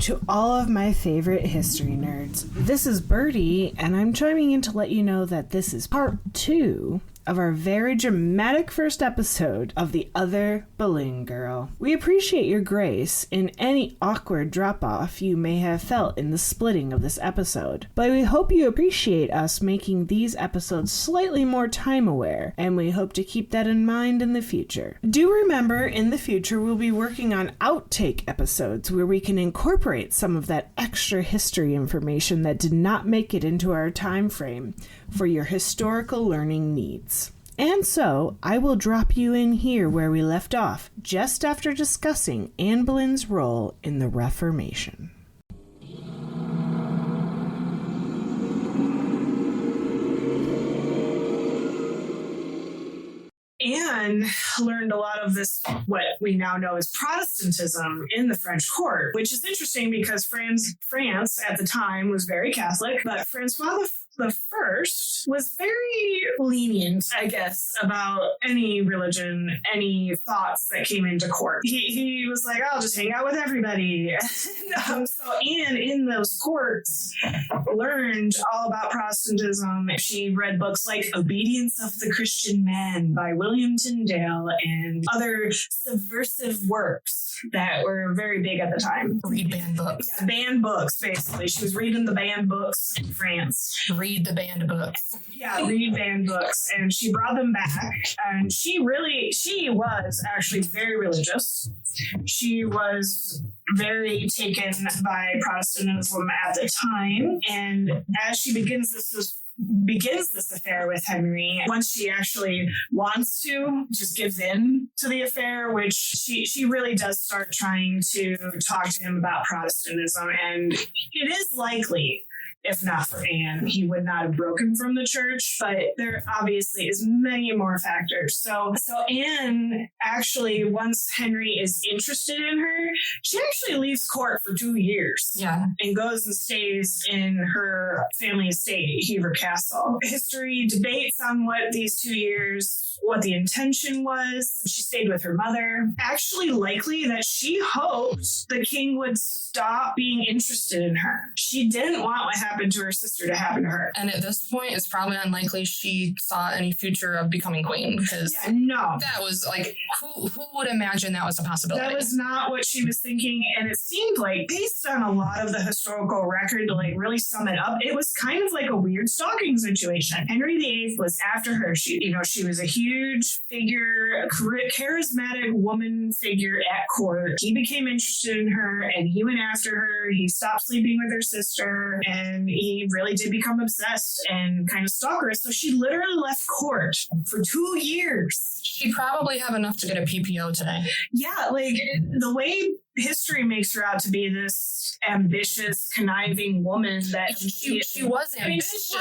to all of my favorite history nerds. This is Birdy, and I'm chiming in to let you know that this is part 2 of our very dramatic first episode of the Other Boleyn Girl. We appreciate your grace in any awkward drop-off you may have felt in the splitting of this episode, but we hope you appreciate us making these episodes slightly more time-aware, and we hope to keep that in mind in the future. Do remember, in the future we'll be working on outtake episodes where we can incorporate some of that extra history information that did not make it into our time frame for your historical learning needs. And so, I will drop you in here where we left off, just after discussing Anne Boleyn's role in the Reformation. Anne learned a lot of this, what we now know as Protestantism, in the French court, which is interesting because France at the time was very Catholic, but Francois the First was very lenient, I guess, about any religion, any thoughts that came into court. He was like, I'll just hang out with everybody. So Anne, in those courts, learned all about Protestantism. She read books like Obedience of the Christian Man by William Tyndale and other subversive works that were very big at the time. Read banned books. Yeah, banned books, basically. She was reading the banned books in France. Read the banned books. Yeah, read banned books. And she brought them back. And she was actually very religious. She was very taken by Protestantism at the time. And as she begins this affair with Henry, once she actually wants to, just gives in to the affair, which she really does start trying to talk to him about Protestantism. And it is likely, if not for Anne, he would not have broken from the church, but there obviously is many more factors. So Anne actually, once Henry is interested in her, she actually leaves court for 2 years. Yeah. And goes and stays in her family estate, Hever Castle. History debates on what these 2 years, what the intention was. She stayed with her mother. Actually likely that she hoped the king would stop being interested in her. She didn't want what happened to her sister to happen to her. And at this point, it's probably unlikely she saw any future of becoming queen, because that was like, who would imagine that was a possibility? That was not what she was thinking. And it seemed like, based on a lot of the historical record, to like really sum it up, it was kind of like a weird stalking situation. Henry VIII was after her. She was a huge figure, a charismatic woman figure at court. He became interested in her and he went after her. He stopped sleeping with her sister and he really did become obsessed and kind of stalker. So she literally left court for 2 years. She'd probably have enough to get a PPO today. Yeah, like the way history makes her out to be this ambitious, conniving woman that she was ambitious.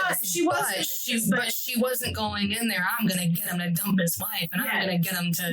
But she wasn't going in there, I'm going to get him to dump his wife and I'm going to get him to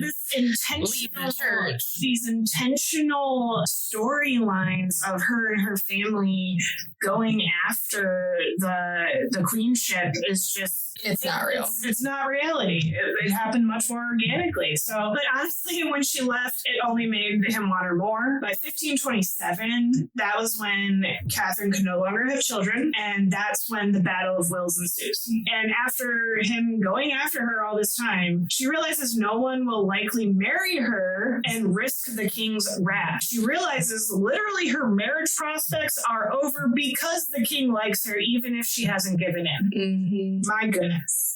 leave the church. These intentional storylines of her and her family going after the queenship is just... It's not real. It's not reality. It happened much more organically. But honestly, when she left, it only made him want her more. By 1527, that was when Catherine could no longer have children, and that's when the Battle of Wills ensues. And after him going after her all this time, she realizes no one will likely marry her and risk the king's wrath. She realizes literally her marriage prospects are over because the king likes her, even if she hasn't given in. Mm-hmm. My goodness.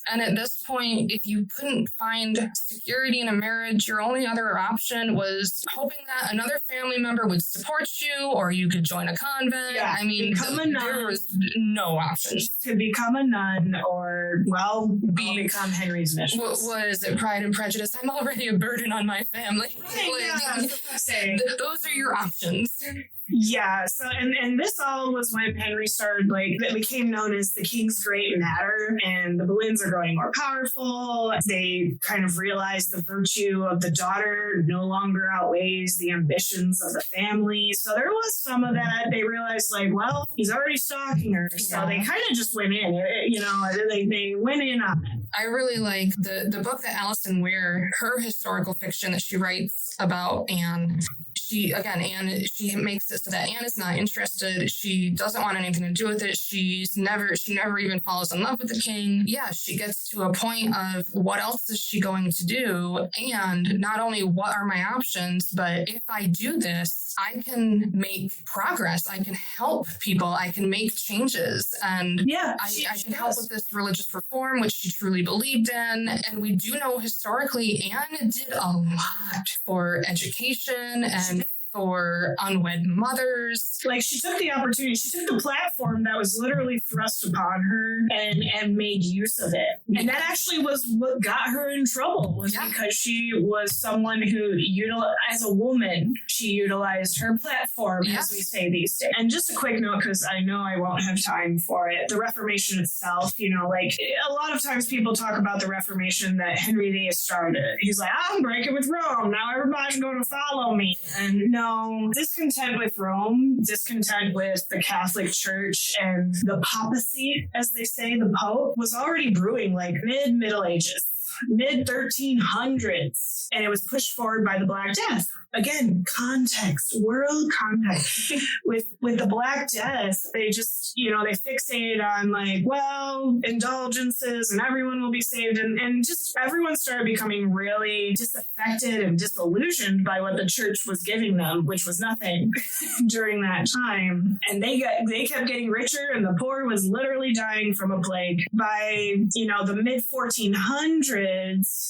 And at this point, if you couldn't find security in a marriage, your only other option was hoping that another family member would support you, or you could join a convent. Yeah, I mean, there was no option. She could become a nun or, become Henry's mistress. What is it, Pride and Prejudice? I'm already a burden on my family. Those are your options. Yeah, so and this all was when Henry started, that became known as the King's Great Matter, and the Boleyns are growing more powerful. They kind of realize the virtue of the daughter no longer outweighs the ambitions of the family. So there was some of that. They realized, he's already stalking her, so they kind of just went in. They went in on it. I really like the book that Alison Weir, her historical fiction that she writes about Anne. Anne, she makes it so that Anne is not interested. She doesn't want anything to do with it. She never even falls in love with the king. Yeah, she gets to a point of what else is she going to do? And not only what are my options, but if I do this, I can make progress. I can help people. I can make changes. And I can help with this religious reform, which she truly believed in. And we do know historically, Anne did a lot for education and for unwed mothers. Like, she took the opportunity, she took the platform that was literally thrust upon her and made use of it. And that actually was what got her in trouble, because she was someone who, as a woman, she utilized her platform, as we say these days. And just a quick note, because I know I won't have time for it, the Reformation itself, like a lot of times people talk about the Reformation that Henry VIII started. He's like, I'm breaking with Rome, now everybody's going to follow me. And no, discontent with Rome, discontent with the Catholic Church and the papacy, as they say, the Pope, was already brewing like Middle Ages. Mid-1300s, and it was pushed forward by the Black Death. Again, context, world context. With the Black Death, they just, they fixated on like, well, indulgences and everyone will be saved, and just everyone started becoming really disaffected and disillusioned by what the church was giving them, which was nothing during that time. And they kept getting richer, and the poor was literally dying from a plague. By the mid-1400s,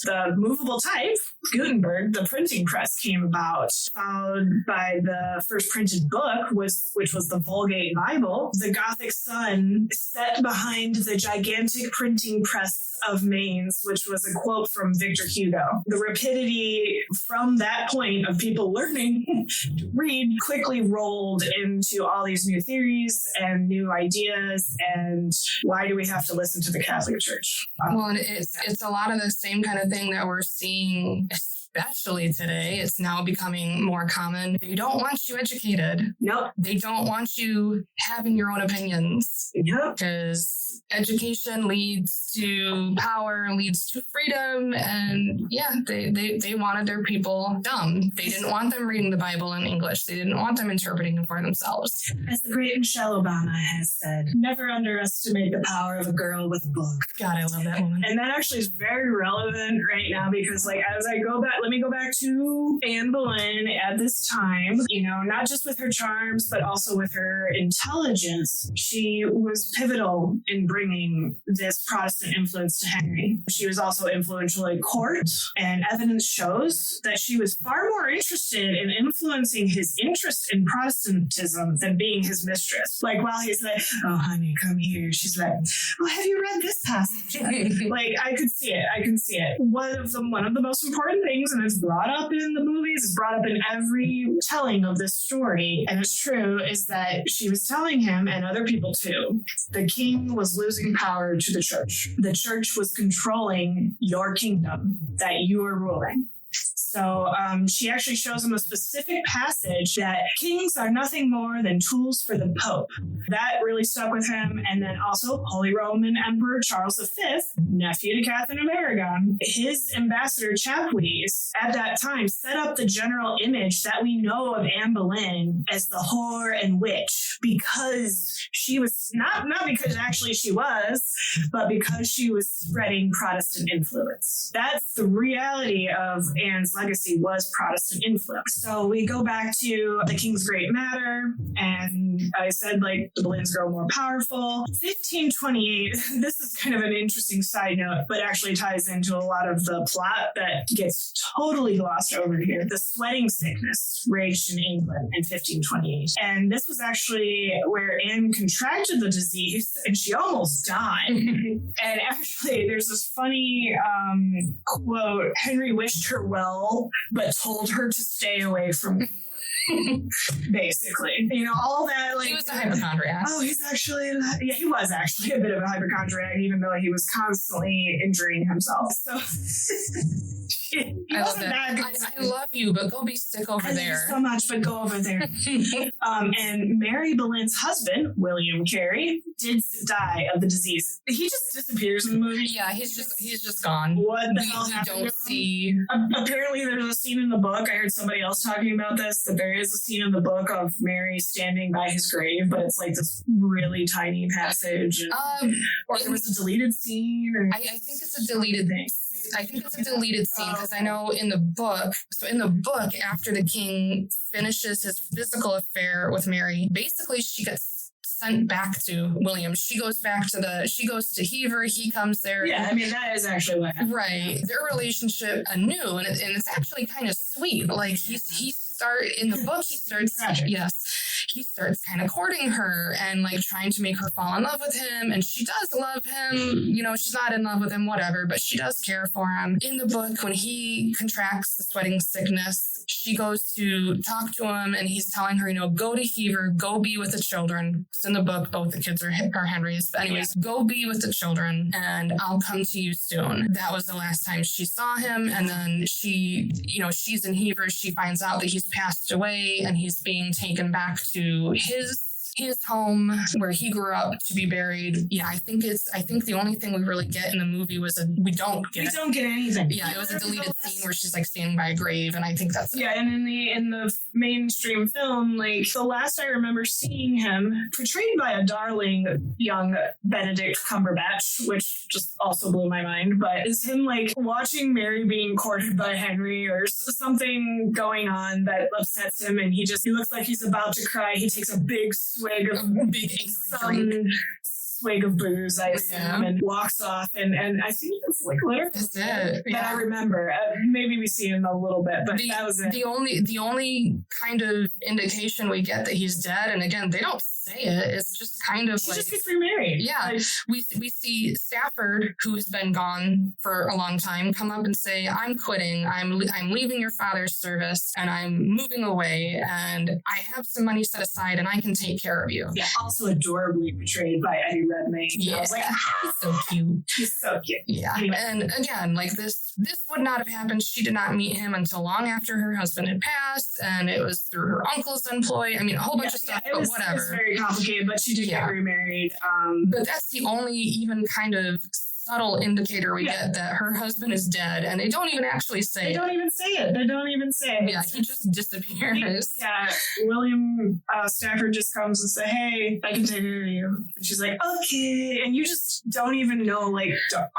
the movable type, Gutenberg, the printing press, came about, followed by the first printed book, which was the Vulgate Bible. The Gothic sun set behind the gigantic printing press of Mainz, which was a quote from Victor Hugo. The rapidity from that point of people learning to read quickly rolled into all these new theories and new ideas. And why do we have to listen to the Catholic Church? Well, and it's a lot of the same kind of thing that we're seeing, especially today. It's now becoming more common. They don't want you educated. Nope. They don't want you having your own opinions. Yep. Because education leads to power, leads to freedom. And they wanted their people dumb. They didn't want them reading the Bible in English. They didn't want them interpreting it for themselves. As the great Michelle Obama has said, never underestimate the power of a girl with a book. God, I love that woman. And that actually is very relevant right now, because like, as I go back, let me go back to Anne Boleyn at this time, not just with her charms, but also with her intelligence. She was pivotal in bringing this Protestant influence to Henry. She was also influential at court, and evidence shows that she was far more interested in influencing his interest in Protestantism than being his mistress. Like, while he's like, oh, honey, come here, she's like, oh, have you read this passage? Like, I could see it. I can see it. One of the most important things, and it's brought up in the movies, it's brought up in every telling of this story, and it's true, is that she was telling him, and other people too, the king was losing power to the church. The church was controlling your kingdom that you are ruling. So she actually shows him a specific passage that kings are nothing more than tools for the Pope. That really stuck with him. And then also Holy Roman Emperor Charles V, nephew to Catherine of Aragon, his ambassador Chapuis at that time set up the general image that we know of Anne Boleyn as the whore and witch, because she was not because actually she was, but because she was spreading Protestant influence. That's the reality of Anne's legacy, was Protestant influence. So we go back to the King's Great Matter, and I said, like, the Boleyns grow more powerful. 1528, this is kind of an interesting side note, but actually ties into a lot of the plot that gets totally glossed over here. The sweating sickness raged in England in 1528. And this was actually where Anne contracted the disease, and she almost died. And actually, there's this funny quote, Henry wished her well, but told her to stay away from basically, all that. Like, he was a hypochondriac. Oh, he was actually a bit of a hypochondriac, even though he was constantly injuring himself. So I love that. I love you, but go be sick over there. I love you so much, but go over there. And Mary Boleyn's husband, William Carey, did die of the disease. He just disappears in the movie. Yeah, he's just gone. What the hell happened? We don't see. Apparently, there's a scene in the book. I heard somebody else talking about this, that there is a scene in the book of Mary standing by his grave, but it's like this really tiny passage. Or there was a deleted scene. Or I think it's a deleted thing. I think it's a deleted scene because I know in the book, after the king finishes his physical affair with Mary, basically she gets sent back to William. She goes to Hever. He comes there. Yeah, I mean, that is actually what happened. Right. Their relationship anew, and it's actually kind of sweet. Like he starts kind of courting her and like trying to make her fall in love with him, and she does love him. You know, she's not in love with him, whatever, but she does care for him. In the book, when he contracts the sweating sickness, she goes to talk to him, and he's telling her, you know, go to Hever, go be with the children. So in the book, both the kids are Henry's, but anyways, go be with the children, and I'll come to you soon. That was the last time she saw him, and then she, you know, she's in Hever. She finds out that he's passed away, and he's being taken back to his home where he grew up to be buried. Yeah, I think the only thing we really get in the movie was we don't get anything. Yeah, it was a deleted scene where she's like standing by a grave, and I think that's it. Yeah, and in the mainstream film, like the last I remember seeing him portrayed by a darling young Benedict Cumberbatch, which just also blew my mind, but is him like watching Mary being courted by Henry or something going on that upsets him, and he looks like he's about to cry. He takes a big swig of booze, I assume, and walks off, and I think it's like literally that I remember. Maybe we see him a little bit, but that was it. The only kind of indication we get that he's dead, and again, they don't say it. It's just kind of she like just gets remarried. Yeah, like, we see Stafford, who's been gone for a long time, come up and say, "I'm quitting. I'm leaving your father's service, and I'm moving away, and I have some money set aside, and I can take care of you." Yeah, also adorably portrayed by Eddie Redmayne. Yeah, I was like, he's so cute. He's so cute. Yeah, anyway. And again, like this would not have happened. She did not meet him until long after her husband had passed, and it was through her uncle's employ. I mean, a whole bunch of stuff, but whatever. It was very complicated, but she did get remarried. But that's the only even kind of subtle indicator we get that her husband is dead, and they don't even actually say it. They don't even say it. Yeah, he just disappears. William Stafford just comes and say, "Hey, I can take care of you." And she's like, "Okay," and you just don't even know, like,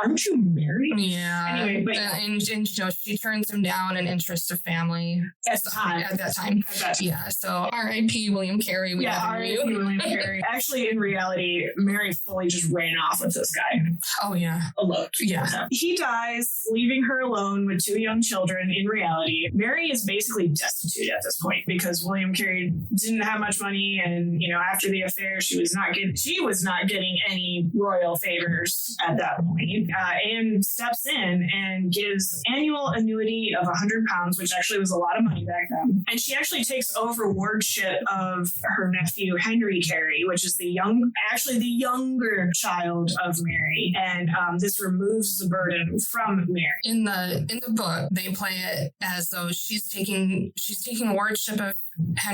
aren't you married? Yeah. Anyway, but and you know, she turns him down in interest of family at that time. Yeah. So R.I.P. William Carey. R.I.P. William Carey. Actually, in reality, Mary fully just ran off with this guy. Oh yeah. Eloped. Yeah. He dies, leaving her alone with 2 young children. In reality, Mary is basically destitute at this point because William Carey didn't have much money, and you know, after the affair, she was not getting any royal favors at that point. And steps in and gives annual annuity of £100, which actually was a lot of money back then. And she actually takes over wardship of her nephew Henry Carey, which is the younger child of Mary, and this removes the burden from Mary. In the book, they play it as though she's taking wardship of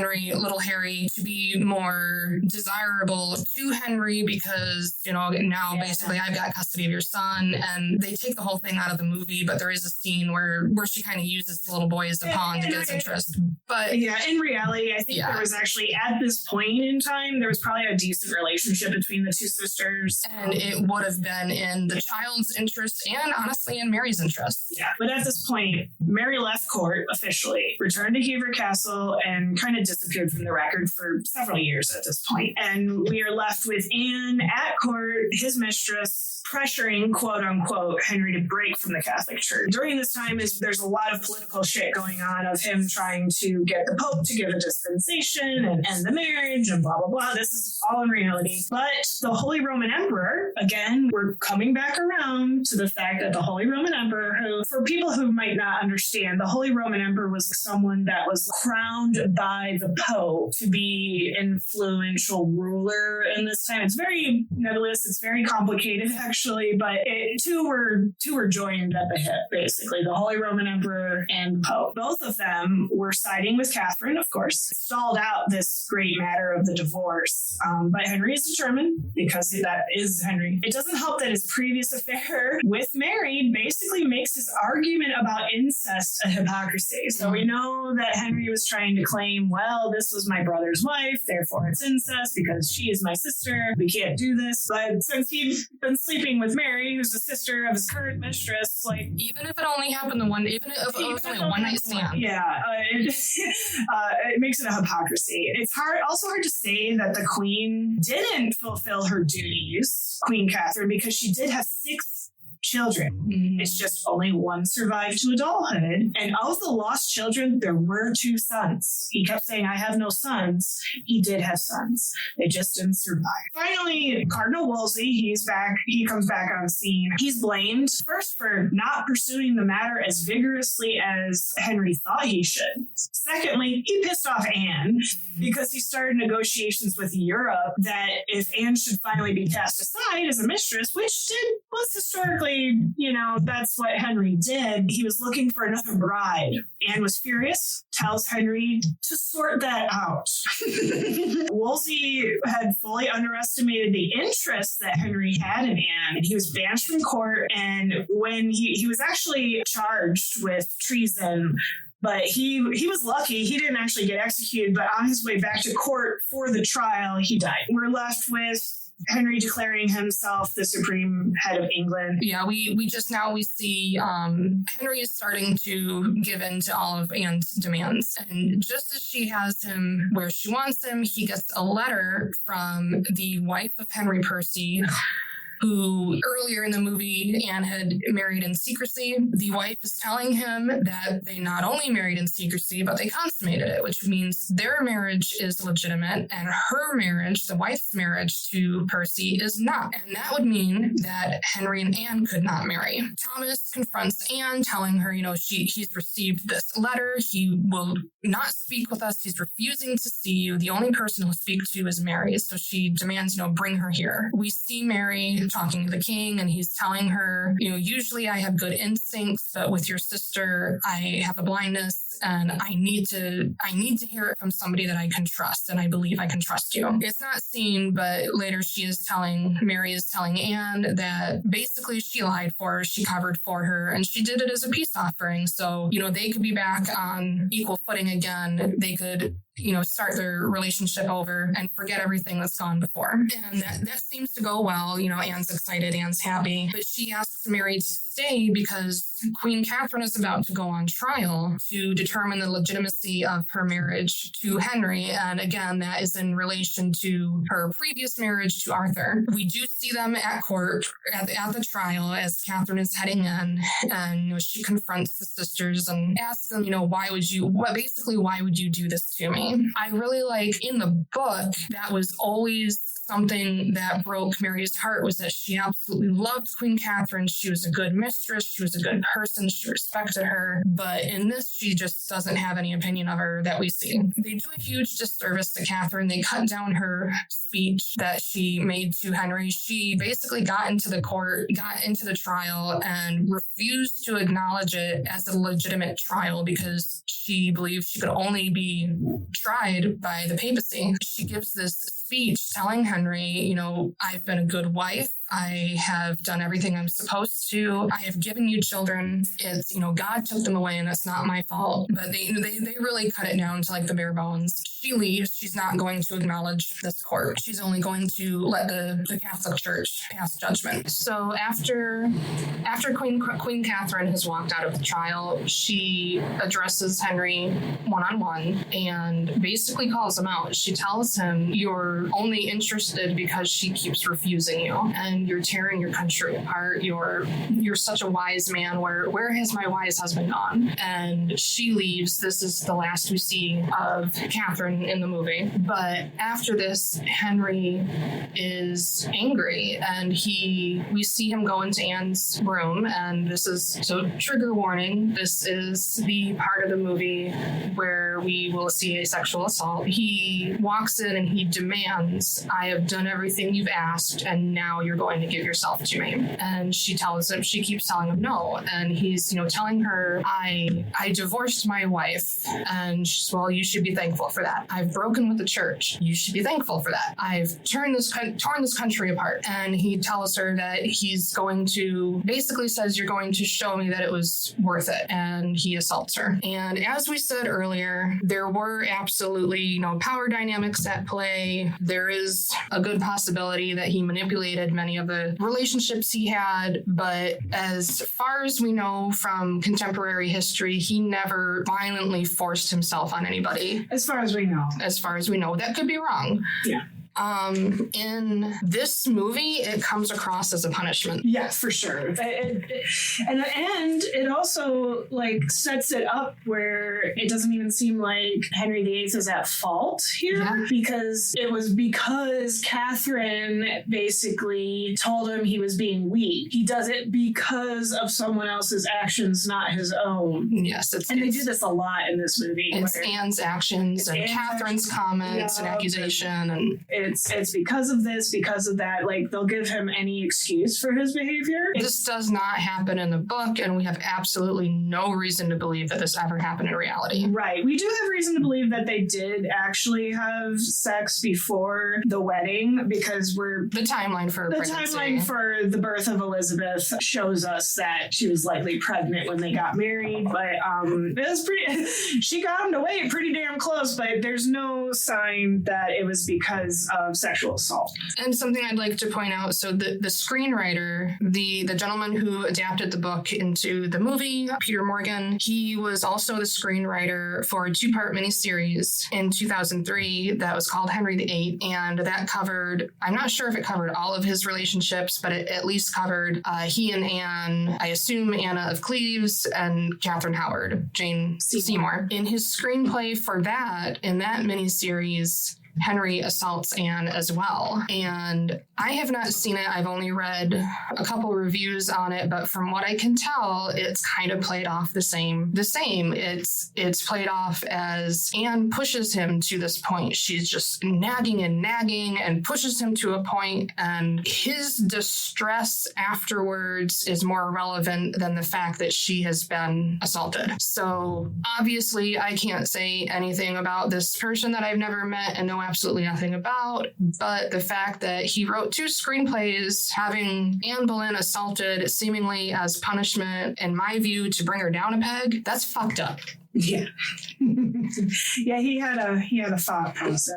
little Harry, to be more desirable to Henry because, you know, now basically I've got custody of your son, and they take the whole thing out of the movie, but there is a scene where she kind of uses the little boy as a pawn to get his interest. But in reality, I think there was actually, at this point in time, there was probably a decent relationship between the two sisters. And it would have been in the child's interest and honestly in Mary's interest. Yeah, but at this point, Mary left court officially, returned to Hever Castle, and kind of disappeared from the record for several years at this point. And we are left with Anne at court, his mistress, pressuring, quote unquote, Henry to break from the Catholic Church. During this time, there's a lot of political shit going on of him trying to get the Pope to give a dispensation and end the marriage and blah, blah, blah. This is all in reality. But the Holy Roman Emperor, again, we're coming back around to the fact that the Holy Roman Emperor, who, for people who might not understand, the Holy Roman Emperor was someone that was crowned by the Pope to be influential ruler in this time. It's very nebulous. It's very complicated, actually, but two were joined at the hip, basically, the Holy Roman Emperor and the Pope. Both of them were siding with Catherine, of course, stalled out this great matter of the divorce. But Henry is determined, because that is Henry. It doesn't help that his previous affair with Mary basically makes his argument about incest a hypocrisy. So we know that Henry was trying to claim claim, well, this was my brother's wife, therefore it's incest because she is my sister. We can't do this. But since he'd been sleeping with Mary, who's the sister of his current mistress, like, even if it only happened the one, even if it was only a one night stand, it makes it a hypocrisy. It's also hard to say that the Queen didn't fulfill her duties, Queen Catherine, because she did have 6 children. Mm-hmm. It's just only one survived to adulthood. And of the lost children, there were 2 sons. He kept saying, I have no sons. He did have sons. They just didn't survive. Finally, Cardinal Wolsey, he's back. He comes back on scene. He's blamed first for not pursuing the matter as vigorously as Henry thought he should. Secondly, he pissed off Anne because he started negotiations with Europe that if Anne should finally be cast aside as a mistress, which was historically, that's what Henry did. He was looking for another bride. Anne was furious, tells Henry to sort that out. Wolsey had fully underestimated the interest that Henry had in Anne, and he was banished from court. And when he was actually charged with treason, but he was lucky. He didn't actually get executed, but on his way back to court for the trial, he died. We're left with Henry declaring himself the supreme head of England. Yeah, we see Henry is starting to give in to all of Anne's demands. And just as she has him where she wants him, he gets a letter from the wife of Henry Percy, who earlier in the movie Anne had married in secrecy. The wife is telling him that they not only married in secrecy, but they consummated it, which means their marriage is legitimate and her marriage, the wife's marriage to Percy, is not. And that would mean that Henry and Anne could not marry. Thomas confronts Anne, telling her, he's received this letter. He will not speak with us. He's refusing to see you. The only person he'll speak to is Mary. So she demands, bring her here. We see Mary talking to the king, and he's telling her, usually I have good instincts, but with your sister, I have a blindness, and I need to hear it from somebody that I can trust, and I believe I can trust you. It's not seen, but later Mary is telling Anne that basically she lied for her, she covered for her, and she did it as a peace offering. So, they could be back on equal footing again. They could start their relationship over and forget everything that's gone before. And that seems to go well. Anne's excited, Anne's happy, but she asks Mary to stay because Queen Catherine is about to go on trial to determine the legitimacy of her marriage to Henry. And again, that is in relation to her previous marriage to Arthur. We do see them at court at the trial as Catherine is heading in, and she confronts the sisters and asks them, why would you do this to me? I really like in the book, that was always something that broke Mary's heart, was that she absolutely loved Queen Catherine. She was a good mistress. She was a good person. She respected her. But in this, she just doesn't have any opinion of her that we see. They do a huge disservice to Catherine. They cut down her speech that she made to Henry. She basically got into the trial and refused to acknowledge it as a legitimate trial because she believed she could only be tried by the papacy. She gives this speech telling Henry, I've been a good wife. I have done everything I'm supposed to. I have given you children. It's, God took them away and it's not my fault. But they really cut it down to like the bare bones. She leaves. She's not going to acknowledge this court. She's only going to let the Catholic Church pass judgment. So after Queen Catherine has walked out of the trial, she addresses Henry one-on-one and basically calls him out. She tells him, you're only interested because she keeps refusing you. And you're tearing your country apart. You're such a wise man. Where has my wise husband gone? And she leaves. This is the last we see of Catherine in the movie. But after this, Henry is angry, and we see him go into Anne's room. And this is, so trigger warning, this is the part of the movie where we will see a sexual assault. He walks in and he demands, I have done everything you've asked, and now you're going going to give yourself to me? And she keeps telling him no. And he's, telling her, I divorced my wife. And she's, well, you should be thankful for that. I've broken with the church. You should be thankful for that. I've torn this country apart. And he tells her that he's going to, basically says, you're going to show me that it was worth it. And he assaults her. And as we said earlier, there were absolutely, power dynamics at play. There is a good possibility that he manipulated many of the relationships he had. But as far as we know from contemporary history, he never violently forced himself on anybody. As far as we know. That could be wrong. Yeah. In this movie, it comes across as a punishment. Yeah, for sure. And it also sets it up where it doesn't even seem like Henry VIII is at fault here, because it was because Catherine basically told him he was being weak. He does it because of someone else's actions, not his own. Yes, they do this a lot in this movie. It's Anne's actions and Catherine's comments and accusation and it's because of this, because of that. They'll give him any excuse for his behavior. This does not happen in the book, and we have absolutely no reason to believe that this ever happened in reality. Right. We do have reason to believe that they did actually have sex before the wedding, because the timeline for the birth of Elizabeth shows us that she was likely pregnant when they got married. But it was pretty. She got him to wait pretty damn close, but there's no sign that it was because of sexual assault. And something I'd like to point out, so the screenwriter, the gentleman who adapted the book into the movie, Peter Morgan, he was also the screenwriter for a 2-part miniseries in 2003 that was called Henry VIII, and that covered, I'm not sure if it covered all of his relationships, but it at least covered he and Anne, I assume Anna of Cleves, and Catherine Howard, Jane Seymour. In his screenplay for that, in that miniseries, Henry assaults Anne as well. And I have not seen it. I've only read a couple reviews on it, but from what I can tell, it's kind of played off the same. It's played off as Anne pushes him to this point. She's just nagging and pushes him to a point, and his distress afterwards is more relevant than the fact that she has been assaulted. So obviously I can't say anything about this person that I've never met and know absolutely nothing about, but the fact that he wrote 2 screenplays having Anne Boleyn assaulted seemingly as punishment, in my view, to bring her down a peg, that's fucked up. Yeah. Yeah, he had a thought process.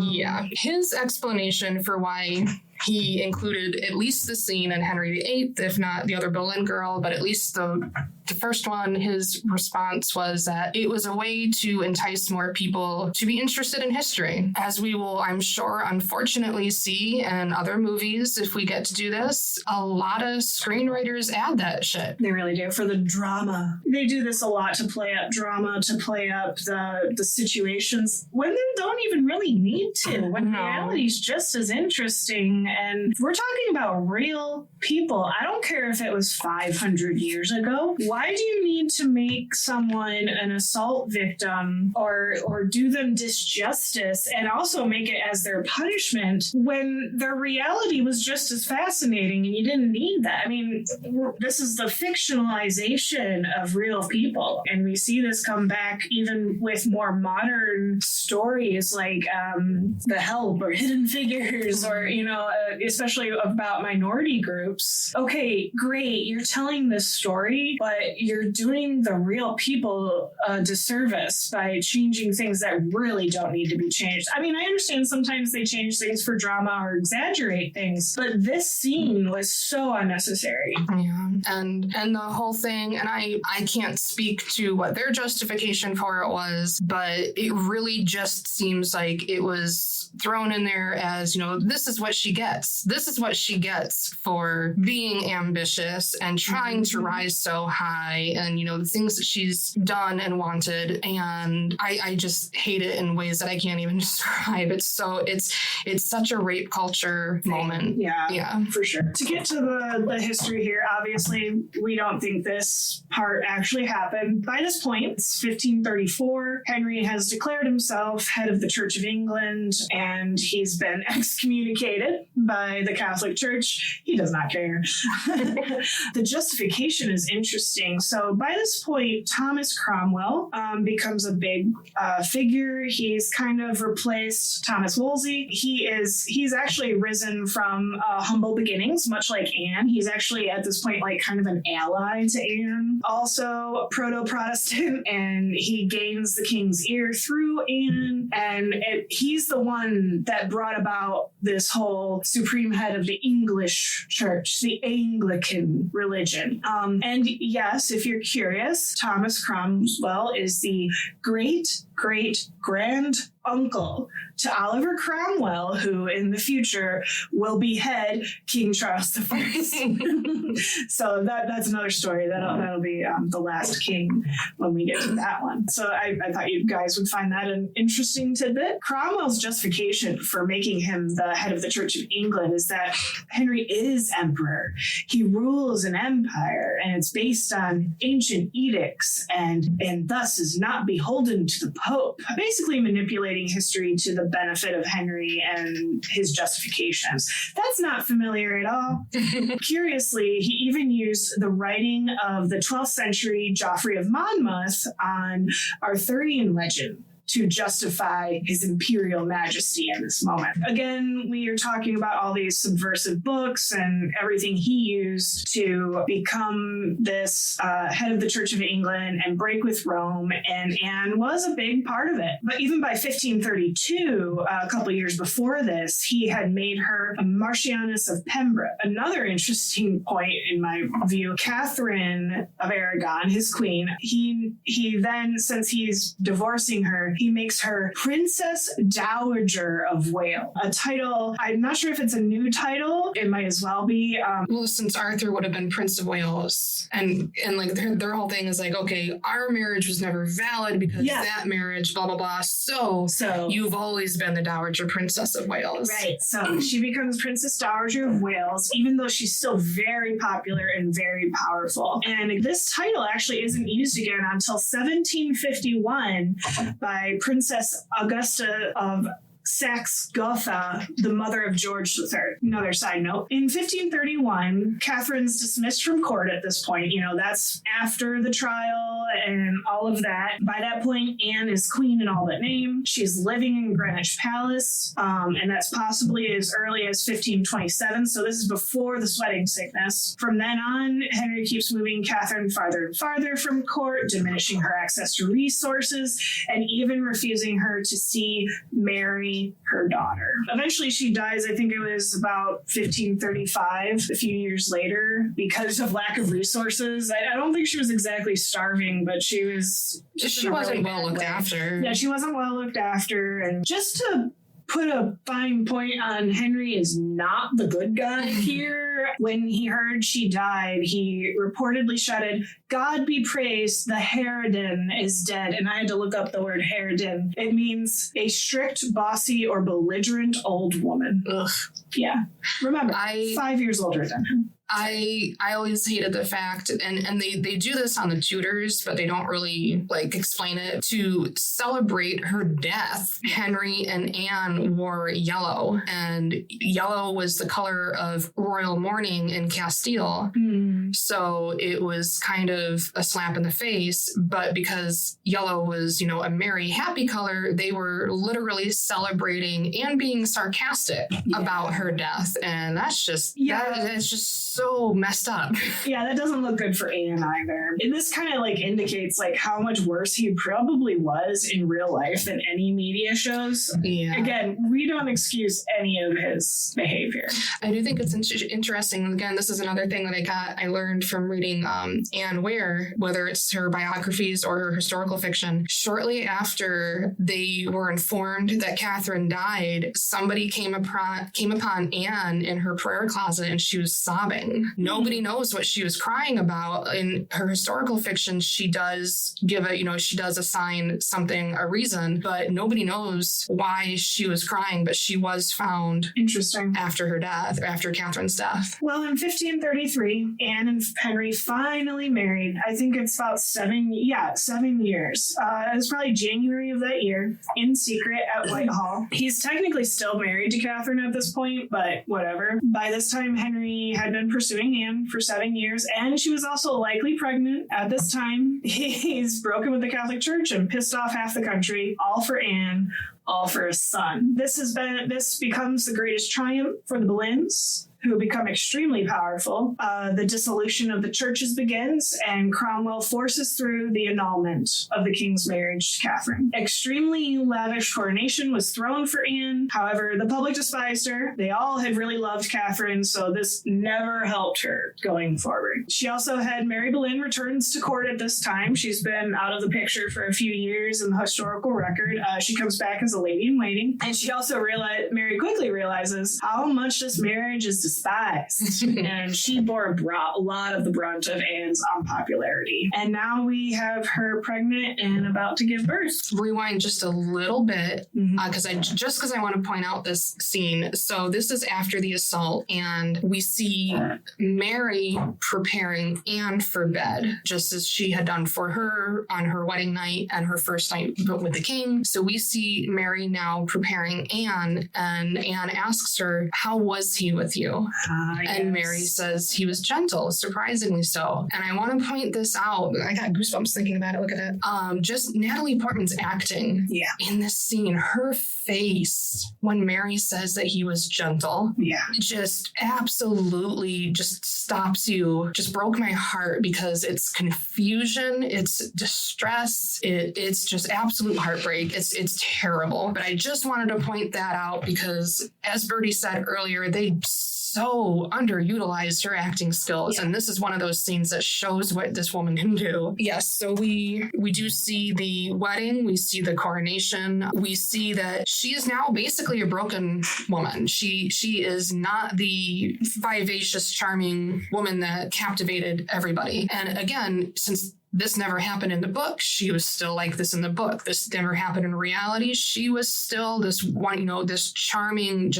Yeah. His explanation for why he included at least the scene in Henry VIII, if not the Other Boleyn Girl, but at least the first one, his response was that it was a way to entice more people to be interested in history. As we will, I'm sure, unfortunately see in other movies, if we get to do this, a lot of screenwriters add that shit. They really do, for the drama. They do this a lot to play up drama, to play up the situations when they don't even really need to, when reality's just as interesting. And we're talking about real people. I don't care if it was 500 years ago. Why do you need to make someone an assault victim or do them disjustice and also make it as their punishment when their reality was just as fascinating and you didn't need that? I mean, this is the fictionalization of real people. And we see this come back even with more modern stories like The Help or Hidden Figures or, especially about minority groups. Okay, great. You're telling this story, but you're doing the real people a disservice by changing things that really don't need to be changed. I mean, I understand sometimes they change things for drama or exaggerate things, but this scene was so unnecessary. Yeah, and the whole thing, and I can't speak to what their justification for it was, but it really just seems like it was thrown in there as, this is what she gets. This is what she gets for being ambitious and trying to rise so high. by and, the things that she's done and wanted. And I just hate it in ways that I can't even describe. It's such a rape culture moment. Yeah, for sure. To get to the history here, obviously, we don't think this part actually happened. By this point, it's 1534. Henry has declared himself head of the Church of England, and he's been excommunicated by the Catholic Church. He does not care. The justification is interesting. So by this point, Thomas Cromwell becomes a big figure. He's kind of replaced Thomas Wolsey. He's actually risen from humble beginnings, much like Anne. He's actually at this point like kind of an ally to Anne. Also proto-Protestant, and he gains the king's ear through Anne. And he's the one that brought about this whole supreme head of the English church, the Anglican religion. And yes, if you're curious, Thomas Cromwell is the great-great-grand uncle to Oliver Cromwell, who in the future will behead King Charles I. So that's another story. That'll be the last king when we get to that one. So I thought you guys would find that an interesting tidbit. Cromwell's justification for making him the head of the Church of England is that Henry is emperor. He rules an empire, and it's based on ancient edicts, and thus is not beholden to the Pope. Basically manipulating history to the benefit of Henry and his justifications. That's not familiar at all. Curiously, he even used the writing of the 12th century Geoffrey of Monmouth on Arthurian legend to justify his imperial majesty in this moment. Again, we are talking about all these subversive books and everything he used to become this head of the Church of England and break with Rome, and Anne was a big part of it. But even by 1532, a couple years before this, he had made her a Marchioness of Pembroke. Another interesting point in my view, Catherine of Aragon, his queen, he then, since he's divorcing her, he makes her Princess Dowager of Wales, a title. I'm not sure if it's a new title. It might as well be. Well, since Arthur would have been Prince of Wales, and like their whole thing is like, okay, our marriage was never valid because that marriage, blah blah blah. So you've always been the Dowager Princess of Wales, right? So she becomes Princess Dowager of Wales, even though she's still very popular and very powerful. And this title actually isn't used again until 1751 by Princess Augusta of Saxe-Gotha, the mother of George III. Another side note. In 1531, Catherine's dismissed from court at this point. That's after the trial and all of that. By that point, Anne is queen in all but name. She's living in Greenwich Palace, and that's possibly as early as 1527. So this is before the sweating sickness. From then on, Henry keeps moving Catherine farther and farther from court, diminishing her access to resources, and even refusing her to see Mary, her daughter. Eventually she dies, I think it was about 1535, a few years later, because of lack of resources. I don't think she was exactly starving, but she was just she wasn't well looked after. Yeah, she wasn't well looked after. And just to put a fine point on, Henry is not the good guy here. When he heard she died, he reportedly shouted, "God be praised, the harridan is dead." And I had to look up the word harridan. It means a strict, bossy, or belligerent old woman. Ugh. Yeah. Remember, 5 years older than him. I always hated the fact, and they do this on the Tudors, but they don't really explain it. To celebrate her death, Henry and Anne wore yellow, and yellow was the color of royal mourning in Castile. So it was kind of a slap in the face, but because yellow was, a merry, happy color, they were literally celebrating and being sarcastic about her death. And that's just, that's just so messed up. Yeah, that doesn't look good for Anne either. And this kind of indicates how much worse he probably was in real life than any media shows. Yeah. Again, we don't excuse any of his behavior. I do think it's interesting. Again, this is another thing that I learned from reading Anne Ware, whether it's her biographies or her historical fiction. Shortly after they were informed that Catherine died, somebody came upon Anne in her prayer closet, and she was sobbing. crying. Nobody knows what she was crying about. In her historical fiction, she does give she does assign something a reason, but nobody knows why she was crying, but she was found Interesting. after her death, after Catherine's death. Well, in 1533, Anne and Henry finally married. I think it's about 7 years. It was probably January of that year, in secret at Whitehall. He's technically still married to Catherine at this point, but whatever. By this time, Henry had been pursuing Anne for 7 years, and she was also likely pregnant at this time. He's broken with the Catholic Church and pissed off half the country, all for Anne, all for his son. This becomes the greatest triumph for the Boleyns, who become extremely powerful. The dissolution of the churches begins, and Cromwell forces through the annulment of the king's marriage to Catherine. Extremely lavish coronation was thrown for Anne. However, the public despised her. They all had really loved Catherine, so this never helped her going forward. She also had Mary Boleyn returns to court at this time. She's been out of the picture for a few years in the historical record. She comes back as a lady in waiting, and she also Mary quickly realizes how much this marriage is despised, and she bore a lot of the brunt of Anne's unpopularity. And now we have her pregnant and about to give birth. Rewind just a little bit, because I want to point out this scene. So this is after the assault, and we see Mary preparing Anne for bed, just as she had done for her on her wedding night and her first night with the king. So we see Mary now preparing Anne, and Anne asks her, "How was he with you?" And Mary says he was gentle, surprisingly so. And I want to point this out. I got goosebumps thinking about it. Look at it. Just Natalie Portman's acting in this scene. Her face when Mary says that he was gentle, just absolutely just stops you. Just broke my heart, because it's confusion, it's distress, it's just absolute heartbreak. It's terrible. But I just wanted to point that out because, as Birdy said earlier, they so underutilized her acting skills, and this is one of those scenes that shows what this woman can do. Yes, so we do see the wedding, we see the coronation, we see that she is now basically a broken woman. She is not the vivacious, charming woman that captivated everybody. And again, since this never happened in the book, she was still like this in the book. This never happened in reality. She was still this one, this charming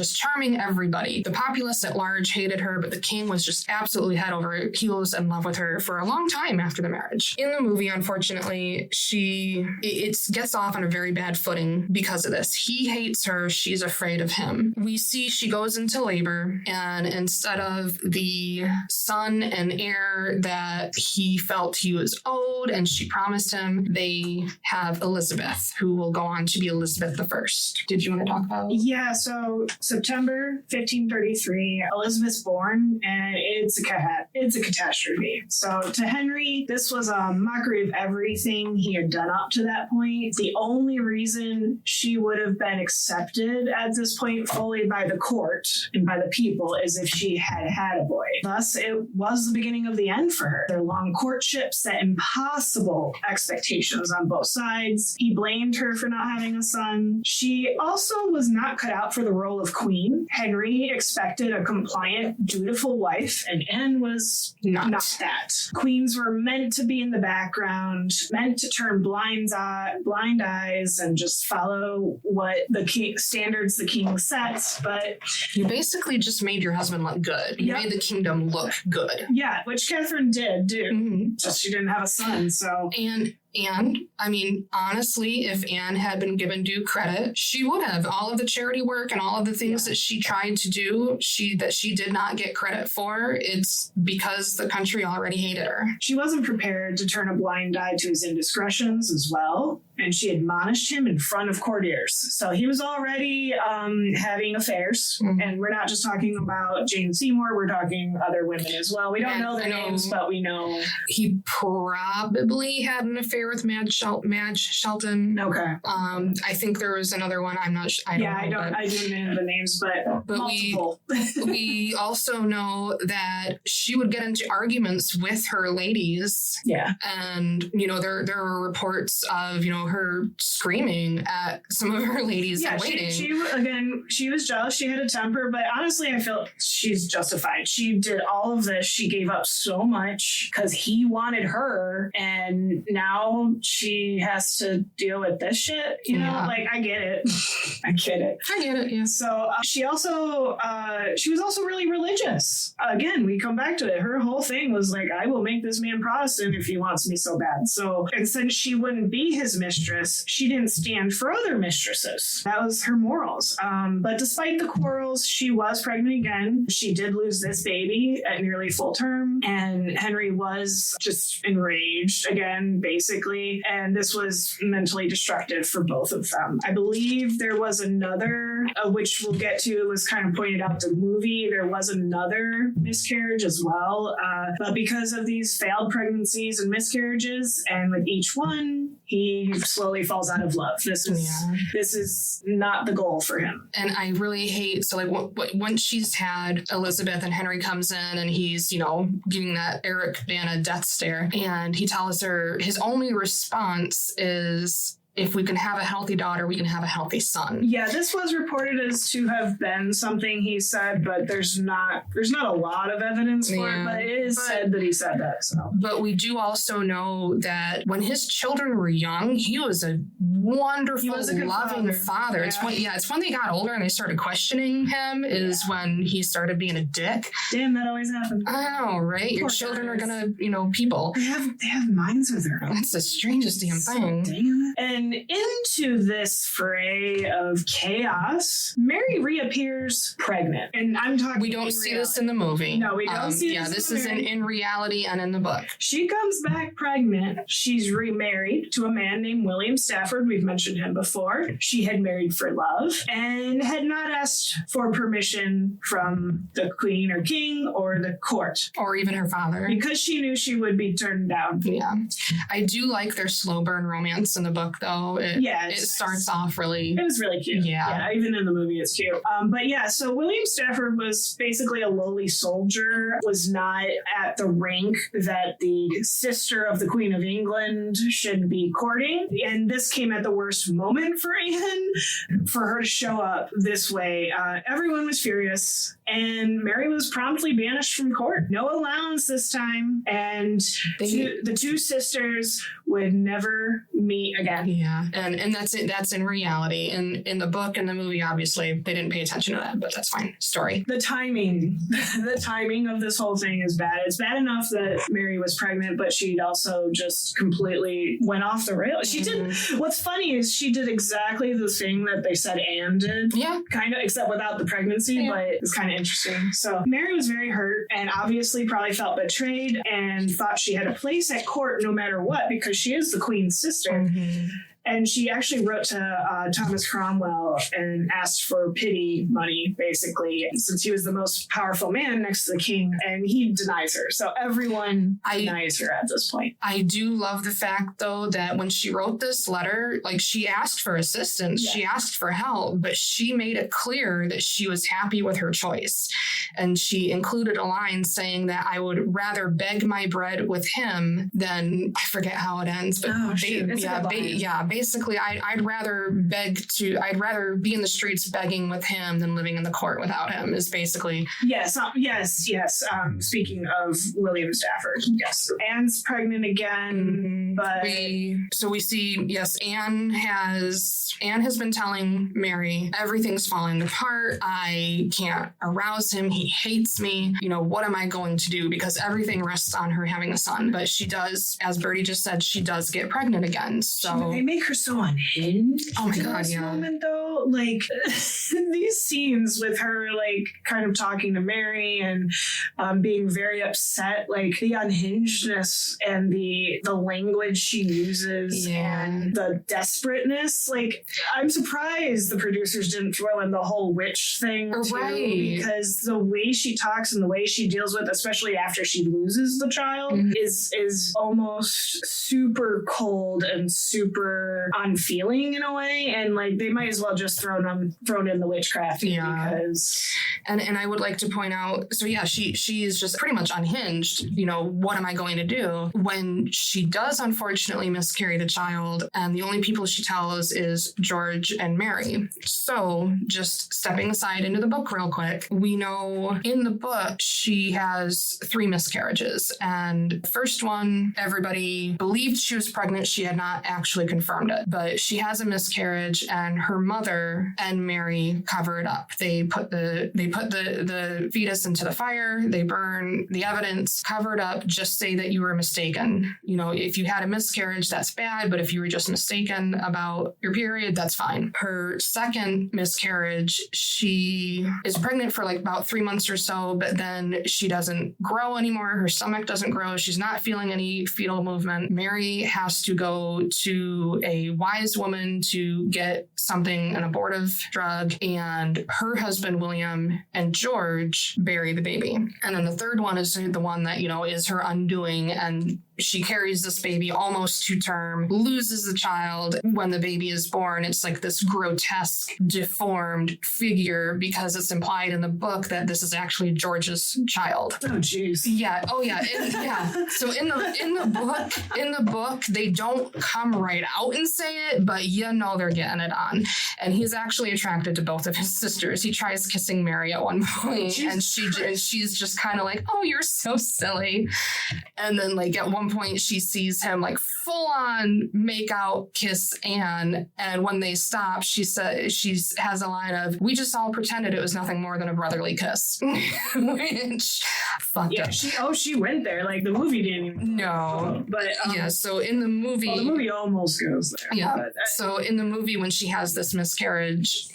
everybody. The populace at large hated her, but the king was just absolutely head over heels in love with her for a long time after the marriage. In the movie, unfortunately, it gets off on a very bad footing because of this. He hates her. She's afraid of him. We see she goes into labor, and instead of the son and heir that he felt he was owed, and she promised him, they have Elizabeth, who will go on to be Elizabeth I. Did you want to talk about? Yeah, so September 1533, Elizabeth's born, and it's a catastrophe. So to Henry, this was a mockery of everything he had done up to that point. The only reason she would have been accepted at this point fully by the court and by the people is if she had a boy. Thus, it was the beginning of the end for her. Their long courtship set impossible expectations on both sides. He blamed her for not having a son. She also was not cut out for the role of queen. Henry expected a compliant, dutiful wife, and Anne was not that. Queens were meant to be in the background, meant to turn blind eyes and just follow what the standards the king sets. But you basically just made your husband look good. You made the kingdom look good. Yeah, which Catherine did do. Just she didn't have a son, so. And I mean, honestly, if Anne had been given due credit, she would have. All of the charity work and all of the things that she tried to do, that she did not get credit for, it's because the country already hated her. She wasn't prepared to turn a blind eye to his indiscretions as well, and she admonished him in front of courtiers. So he was already having affairs, and we're not just talking about Jane Seymour, we're talking other women as well. We don't know their names, but we know. He probably had an affair affair with Madge Shelton. Okay. I think there was another one. I'm not sure. I don't know the names, but multiple. we also know that she would get into arguments with her ladies. Yeah. And, you know, there were reports of, you know, her screaming at some of her ladies in waiting. She was jealous. She had a temper, but honestly, I feel she's justified. She did all of this. She gave up so much because he wanted her, and now she has to deal with this shit. You know, like, I get it. I get it. Yeah. So she was also really religious. Again, we come back to it. Her whole thing was like, I will make this man Protestant if he wants me so bad. So, and since she wouldn't be his mistress, she didn't stand for other mistresses. That was her morals. But despite the quarrels, she was pregnant again. She did lose this baby at nearly full term, and Henry was just enraged again, basically. And this was mentally destructive for both of them. I believe there was another, which we'll get to, was kind of pointed out in the movie. There was another miscarriage as well. But because of these failed pregnancies and miscarriages, and with each one, he slowly falls out of love. This is not the goal for him. And I really hate, so like once she's had Elizabeth and Henry comes in and he's, you know, giving that Eric Bana death stare, and he tells her his only response is, if we can have a healthy daughter, we can have a healthy son. Yeah, this was reported as to have been something he said, but there's not a lot of evidence for it, but it is said that he said that. So. But we do also know that when his children were young, he was a wonderful, loving father. Yeah. It's when they got older and they started questioning him is when he started being a dick. Damn, that always happens. I know, right? Your children are gonna, you know, people. They have minds of their own. That's the strangest damn thing. Damn. And into this fray of chaos, Mary reappears pregnant. And I'm talking. We don't see this in the movie. No, we don't see this. Yeah, this is in reality and in the book. She comes back pregnant. She's remarried to a man named William Stafford. We've mentioned him before. She had married for love and had not asked for permission from the queen or king or the court. Or even her father. Because she knew she would be turned down. Yeah. I do like their slow burn romance in the book, though. It starts off really... It was really cute. Yeah, even in the movie it's cute. But yeah, so William Stafford was basically a lowly soldier, was not at the rank that the sister of the Queen of England should be courting. And this came at the worst moment for Anne, for her to show up this way. Everyone was furious, and Mary was promptly banished from court. No allowance this time, and the two sisters would never meet again. Yeah, and that's it. That's in reality. In the book and the movie, obviously, they didn't pay attention to that, but that's fine. Story. The timing of this whole thing is bad. It's bad enough that Mary was pregnant, but she also just completely went off the rails. She did. What's funny is she did exactly the thing that they said Anne did. Yeah. Kind of, except without the pregnancy, but it's kind of interesting. So Mary was very hurt and obviously probably felt betrayed and thought she had a place at court no matter what, because she is the queen's sister. Mm-hmm. And she actually wrote to Thomas Cromwell and asked for pity money, basically, since he was the most powerful man next to the king, and he denies her. So everyone denies her at this point. I do love the fact, though, that when she wrote this letter, like, she asked for assistance, she asked for help, but she made it clear that she was happy with her choice. And she included a line saying that I would rather beg my bread with him than, I forget how it ends, but basically, I'd rather be in the streets begging with him than living in the court without him, is basically. Yes. Speaking of William Stafford, yes. Anne's pregnant again, but we see, yes, Anne has been telling Mary, everything's falling apart. I can't arouse him. He hates me. You know, what am I going to do? Because everything rests on her having a son. But she does, as Birdy just said, she does get pregnant again. So they make her so unhinged. Oh my God, moment, though. about like these scenes with her like kind of talking to Mary and being very upset, like the unhingedness and the language she uses and the desperateness. Like, I'm surprised the producers didn't throw in the whole witch thing too, because the way she talks and the way she deals with, especially after she loses the child, is almost super cold and super unfeeling in a way. And like, they might as well just thrown in the witchcraft because. And I would like to point out, so she is just pretty much unhinged. You know, what am I going to do? When she does unfortunately miscarry the child, and the only people she tells is George and Mary. So just stepping aside into the book real quick, we know in the book she has 3 miscarriages. And the first one, everybody believed she was pregnant. She had not actually confirmed it, but she has a miscarriage, and her mother and Mary cover it up. They put the fetus into the fire, they burn the evidence, cover it up, just say that you were mistaken. You know, if you had a miscarriage, that's bad, but if you were just mistaken about your period, that's fine. Her second miscarriage, she is pregnant for like about 3 months or so, but then she doesn't grow anymore. Her stomach doesn't grow. She's not feeling any fetal movement. Mary has to go to a wise woman to get something, an abortive drug, and her husband, William, and George bury the baby. And then the third one is the one that, you know, is her undoing, and she carries this baby almost to term, loses the child when the baby is born. It's like this grotesque, deformed figure because it's implied in the book that this is actually George's child. Oh, jeez. Yeah. Oh, yeah. So in the book, they don't come right out and say it, but you know they're getting it on. And he's actually attracted to both of his sisters. He tries kissing Mary at one point, and she's just kind of like, "Oh, you're so silly." And then like at one point she sees him like full on make out kiss Anne, and when they stop, she has a line of, "We just all pretended it was nothing more than a brotherly kiss," which fucked up. She went there. Like the movie didn't even. No, but So in the movie, the movie almost goes there. Yeah. So in the movie, when she has this miscarriage,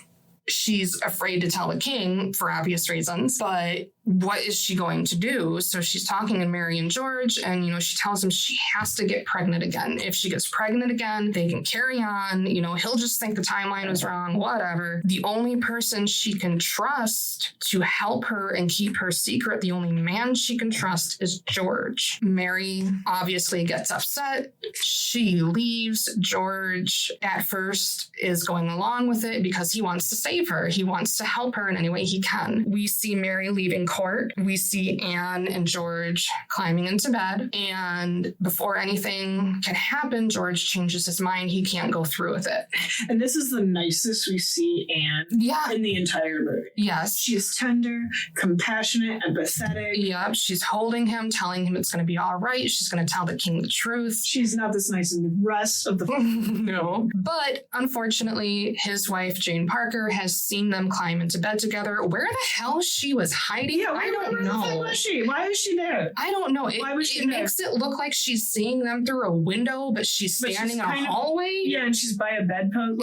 she's afraid to tell the king for obvious reasons, but what is she going to do? So she's talking to Mary and George, and, you know, she tells him she has to get pregnant again. If she gets pregnant again, they can carry on. You know, he'll just think the timeline was wrong, whatever. The only person she can trust to help her and keep her secret, the only man she can trust, is George. Mary obviously gets upset. She leaves. George at first is going along with it because he wants to save her. He wants to help her in any way he can. We see Mary leaving court. We see Anne and George climbing into bed, and before anything can happen, George changes his mind. He can't go through with it. And this is the nicest we see Anne in the entire movie. Yes. She's tender, compassionate, empathetic. Yep. She's holding him, telling him it's going to be all right. She's going to tell the king the truth. She's not this nice in the rest of the No. But unfortunately, his wife, Jane Parker, has seen them climb into bed together. Where the hell she was hiding? Yeah, I don't know. Where was she? Why is she there? I don't know. Why was she there? Makes it look like she's seeing them through a window, but she's standing in a hallway. Yeah, and she's by a bedpost.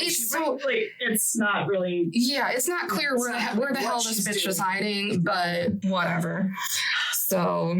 Like, it's not really. Yeah, it's not clear where the hell this bitch was hiding, but whatever. So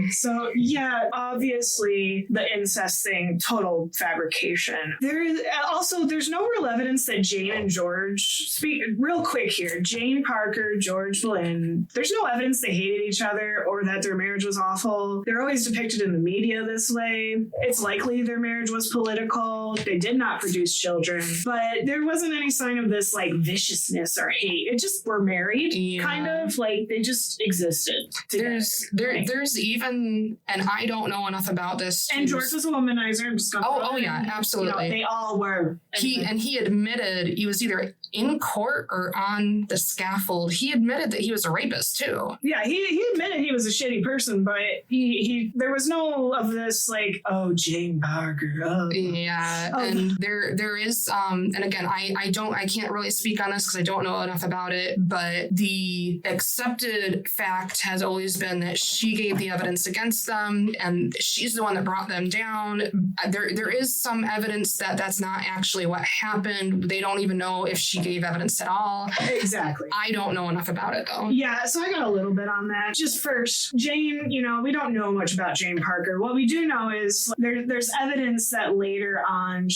yeah, obviously the incest thing, total fabrication. There's no real evidence that Jane and George speak. Real quick here, Jane Parker, George Boleyn. There's no evidence they hated each other or that their marriage was awful. They're always depicted in the media this way. It's likely their marriage was political. They did not produce children, but there wasn't any sign of this like viciousness or hate. It just were married, kind of like they just existed. There's even, and I don't know enough about this. And George was a womanizer. Oh yeah, absolutely. They all were. He admitted he was either in court or on the scaffold. He admitted that he was a rapist too. Yeah, he admitted he was a shitty person, but he there was no of this like, oh, Jane Parker. Oh. Yeah, and there is and again, I can't really speak on this because I don't know enough about it, but the accepted fact has always been that she gave gave the evidence against them, and she's the one that brought them down. There is some evidence that that's not actually what happened. They don't even know if she gave evidence at all. Exactly. I don't know enough about it, though. Yeah, so I got a little bit on that. Just first, Jane, we don't know much about Jane Parker. What we do know is there's evidence that later on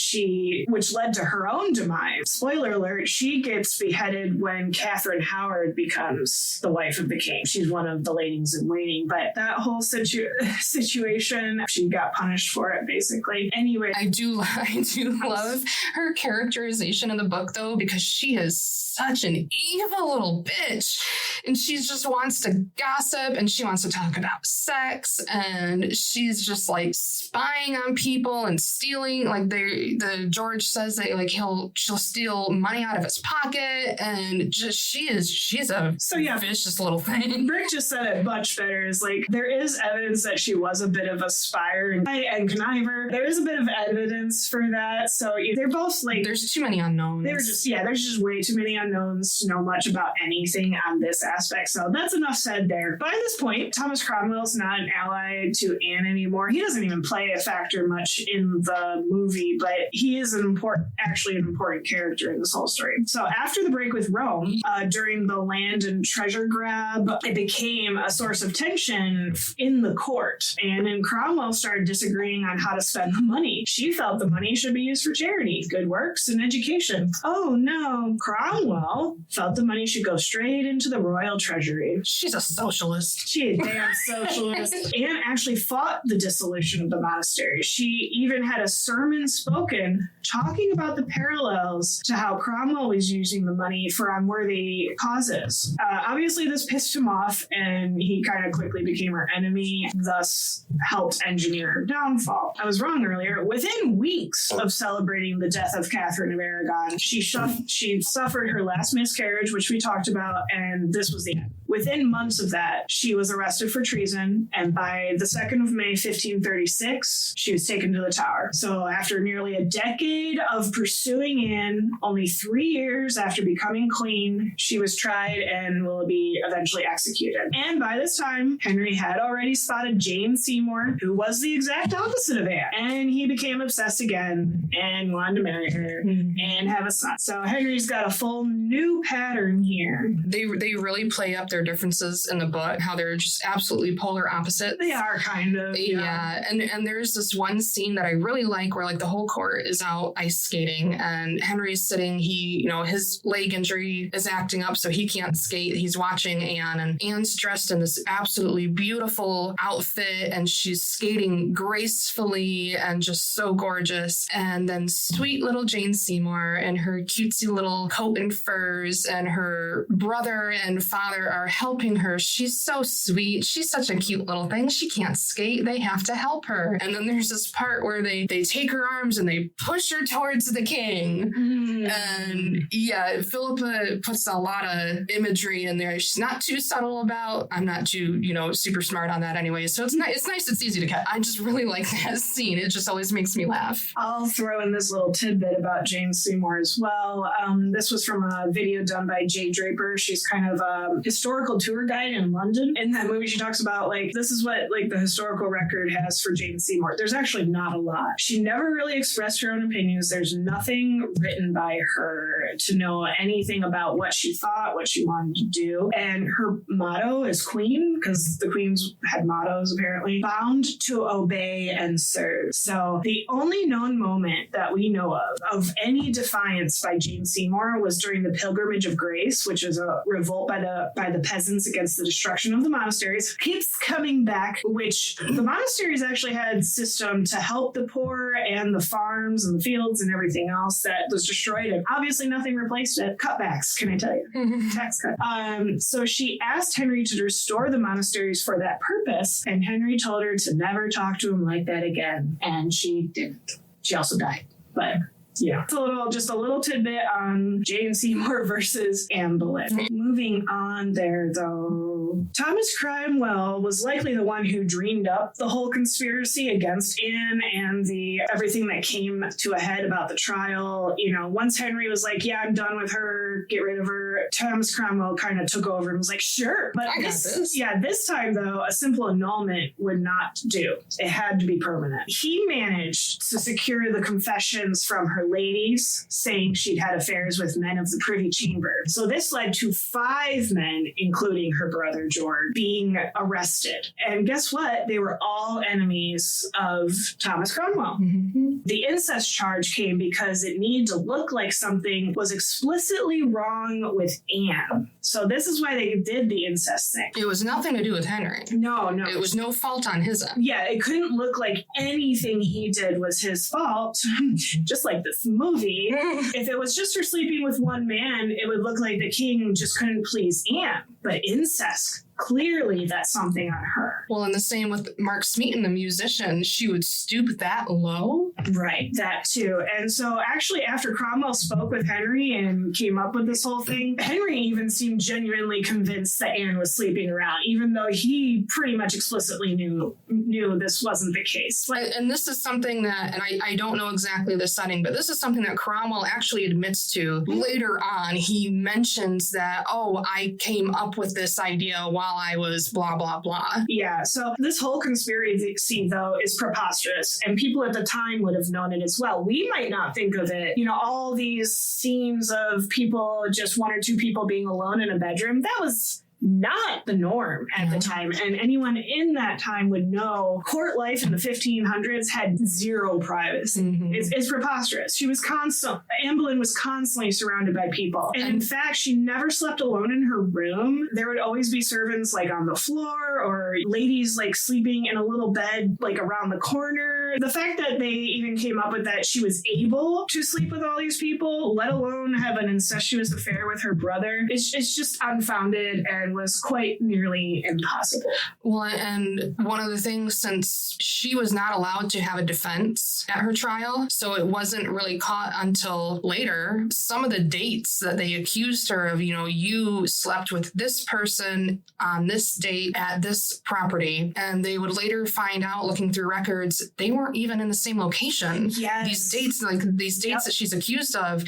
which led to her own demise. Spoiler alert, she gets beheaded when Catherine Howard becomes the wife of the king. She's one of the ladies in waiting, but that whole situation, she got punished for it, basically. Anyway. I do love her characterization in the book, though, because she is such an evil little bitch. And she just wants to gossip, and she wants to talk about sex, and she's just like spying on people and stealing. Like the George says that like she'll steal money out of his pocket, and just she's a vicious little thing. Rick just said it much better. Is like there is evidence that she was a bit of a spire and conniver. There is a bit of evidence for that. So they're both like there's too many unknowns. There's just way too many unknowns to know much about anything on this aspect. So that's enough said there. By this point, Thomas Cromwell's not an ally to Anne anymore. He doesn't even play a factor much in the movie, but he is an important character in this whole story. So after the break with Rome, during the land and treasure grab, it became a source of tension in the court. Anne and Cromwell started disagreeing on how to spend the money. She felt the money should be used for charity, good works, and education. Oh no, Cromwell felt the money should go straight into the royal treasury. She's a socialist. She a damn socialist. Anne actually fought the dissolution of the monastery. She even had a sermon spoken talking about the parallels to how Cromwell was using the money for unworthy causes. Obviously, this pissed him off, and he kind of quickly became her enemy, thus helped engineer her downfall. I was wrong earlier. Within weeks of celebrating the death of Catherine of Aragon, she suffered her last miscarriage, which we talked about, and this was the end. Within months of that, she was arrested for treason, and by the 2nd of May, 1536, she was taken to the Tower. So after nearly a decade of pursuing Anne, only 3 years after becoming queen, she was tried and will be eventually executed. And by this time, Henry had already spotted Jane Seymour, who was the exact opposite of Anne, and he became obsessed again and wanted to marry her and have a son. So Henry's got a full new pattern here. They really play up their differences in the book, how they're just absolutely polar opposites. They are kind of. Yeah. And there's this one scene that I really like where like the whole court is out ice skating and Henry's sitting, his leg injury is acting up so he can't skate. He's watching Anne, and Anne's dressed in this absolutely beautiful outfit and she's skating gracefully and just so gorgeous. And then sweet little Jane Seymour and her cutesy little coat and furs and her brother and father are helping her. She's so sweet. She's such a cute little thing. She can't skate. They have to help her. And then there's this part where they take her arms and they push her towards the king. And yeah, Phillipa puts a lot of imagery in there. She's not too subtle about. I'm not too, super smart on that anyway. So it's nice. It's easy to catch. I just really like that scene. It just always makes me laugh. I'll throw in this little tidbit about Jane Seymour as well. This was from a video done by Jay Draper. She's kind of a historical tour guide in London. In that movie, she talks about this is what the historical record has for Jane Seymour. There's actually not a lot. She never really expressed her own opinions. There's nothing written by her to know anything about what she thought, what she wanted to do. And her motto is Queen, because the queens had mottos apparently, bound to obey and serve. So the only known moment that we know of any defiance by Jane Seymour was during the Pilgrimage of Grace, which is a revolt by the peasants against the destruction of the monasteries. Keeps coming back, which the monasteries actually had a system to help the poor and the farms and the fields and everything else that was destroyed, and obviously nothing replaced it. Cutbacks, can I tell you? Tax cut. So she asked Henry to restore the monasteries for that purpose, and Henry told her to never talk to him like that again, and she didn't. She also died, but Yeah. It's just a little tidbit on Jane Seymour versus Anne Boleyn. Moving on there, though. Thomas Cromwell was likely the one who dreamed up the whole conspiracy against Anne and everything that came to a head about the trial. Once Henry was like, yeah, I'm done with her, get rid of her, Thomas Cromwell kind of took over and was like, sure. But this time, though, a simple annulment would not do. It had to be permanent. He managed to secure the confessions from her ladies, saying she'd had affairs with men of the Privy Chamber. So this led to 5 men, including her brother George, being arrested. And guess what? They were all enemies of Thomas Cromwell. Mm-hmm. The incest charge came because it needed to look like something was explicitly wrong with Anne. So this is why they did the incest thing. It was nothing to do with Henry. No. It was no fault on his end. Yeah, it couldn't look like anything he did was his fault, just like this movie. If it was just her sleeping with one man, it would look like the king just couldn't please Anne. But incest, clearly that's something on her. Well, and the same with Mark Smeaton, the musician. She would stoop that low? Right, that too. And so actually after Cromwell spoke with Henry and came up with this whole thing, Henry even seemed genuinely convinced that Anne was sleeping around, even though he pretty much explicitly knew this wasn't the case. And this is something that, and I don't know exactly the setting, but this is something that Cromwell actually admits to later on. He mentions that, I came up with this idea while I was blah, blah, blah. Yeah, so this whole conspiracy, though, is preposterous, and people at the time would have known it as well. We might not think of it, all these scenes of people, just 1 or 2 people being alone in a bedroom, that was not the norm at the time. And anyone in that time would know court life in the 1500s had zero privacy. Mm-hmm. It's preposterous. Anne Boleyn was constantly surrounded by people. And in fact, she never slept alone in her room. There would always be servants on the floor or ladies sleeping in a little bed around the corner. The fact that they even came up with that she was able to sleep with all these people, let alone have an incestuous affair with her brother, it's just unfounded and was quite nearly impossible. Well, and one of the things, since she was not allowed to have a defense at her trial, so it wasn't really caught until later, some of the dates that they accused her of, you slept with this person on this date at this property, and they would later find out, looking through records, they weren't even in the same location. Yes. These dates that she's accused of,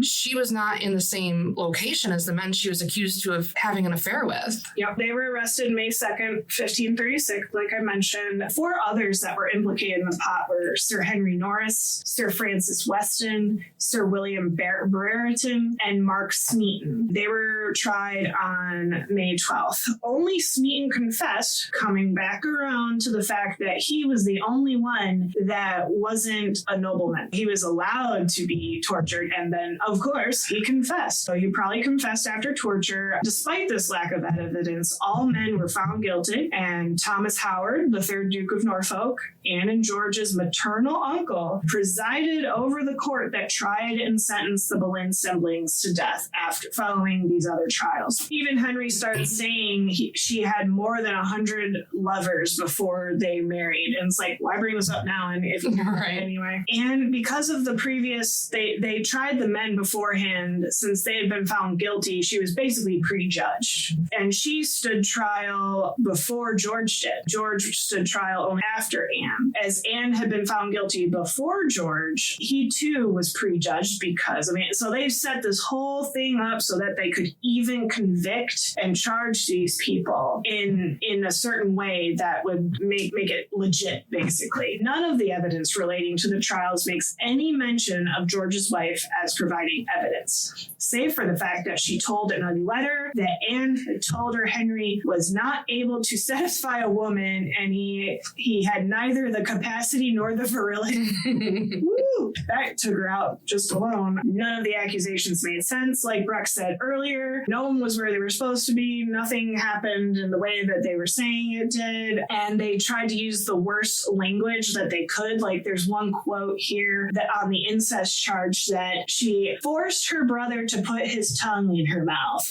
she was not in the same location as the men she was accused of having an affair with. Yep. They were arrested May 2nd, 1536, like I mentioned. 4 others that were implicated in the plot were Sir Henry Norris, Sir Francis Weston, Sir William Brereton, and Mark Smeaton. They were tried on May 12th. Only Smeaton confessed, coming back around to the fact that he was the only one that wasn't a nobleman. He was allowed to be tortured, and then, of course, he confessed. So he probably confessed after torture. Despite this lack of evidence, all men were found guilty, and Thomas Howard, the 3rd Duke of Norfolk, Anne and George's maternal uncle, presided over the court that tried and sentenced the Boleyn siblings to death following these other trials. Even Henry started saying she had more than 100 lovers before they married, and it's why bring this up now? And if you right. Anyway, and because of the previous, they tried the men beforehand. Since they had been found guilty, she was basically prejudged. And she stood trial before George did. George stood trial only after Anne. As Anne had been found guilty before George, he too was prejudged because, so they've set this whole thing up so that they could even convict and charge these people in a certain way that would make it legit, basically. None of the evidence relating to the trials makes any mention of George's wife as providing evidence, save for the fact that she told in a letter that Anne had told her Henry was not able to satisfy a woman, and he had neither the capacity nor the virility. Woo! That took her out just alone. None of the accusations made sense. Like Breck said earlier, no one was where they were supposed to be. Nothing happened in the way that they were saying it did. And they tried to use the worst language that they could. Like, there's one quote here that on the incest charge that she forced her brother to put his tongue in her mouth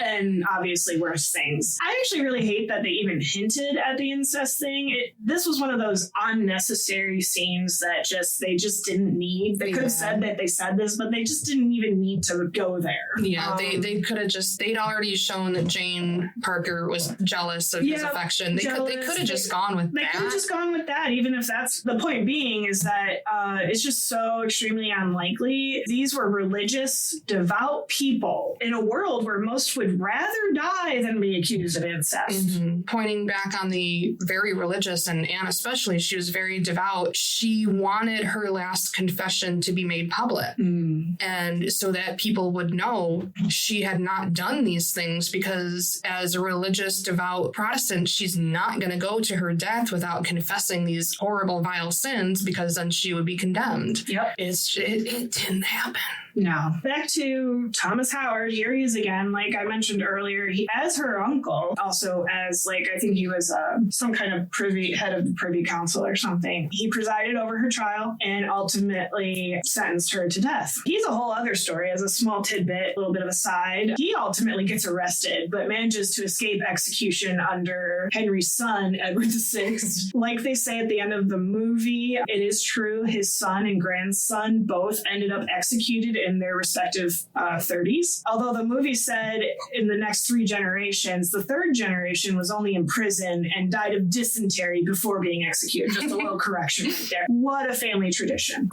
and obviously worse things. I actually really hate that they even hinted at the incest thing. This was one of those unnecessary scenes that they just didn't need. They could have said that they said this, but they just didn't even need to go there. Yeah, they could have they'd already shown that Jane Parker was jealous of his affection. They could have just gone with that. They could have just gone with that, even if that's the point being is that it's just so extremely unlikely. These were religious, devout people in a world where most would rather die than be accused of incest. Mm-hmm. Pointing back on the very religious, and Anne especially, she was very devout. She wanted her last confession to be made public. And so that people would know she had not done these things, because as a religious, devout Protestant, she's not going to go to her death without confessing these horrible, vile sins, because then she would be condemned. Yep. It didn't happen. No. Back to Thomas Howard. Here he is again. Like I mentioned earlier, he as her uncle, also as I think he was some kind of head of the Privy Council or something. He presided over her trial and ultimately sentenced her to death. He's a whole other story. As a small tidbit, a little bit of a side, he ultimately gets arrested, but manages to escape execution under Henry's son, Edward VI. Like they say at the end of the movie, it is true, his son and grandson both ended up executed in their respective 30s. Although the movie said in the next 3 generations, the 3rd generation was only in prison and died of dysentery before being executed. Just a little correction right there. What a family tradition.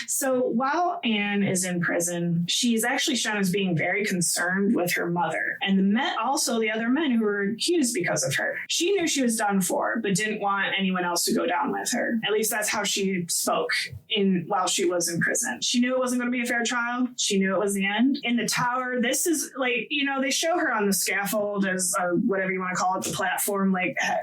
So while Anne is in prison, she's actually shown as being very concerned with her mother and the other men who were accused because of her. She knew she was done for, but didn't want anyone else to go down with her. At least that's how she spoke while she was in prison. She knew it wasn't going to be a fair trial. She knew it was the end. In the Tower, this is they show her on the scaffold as, or whatever you want to call it, the platform,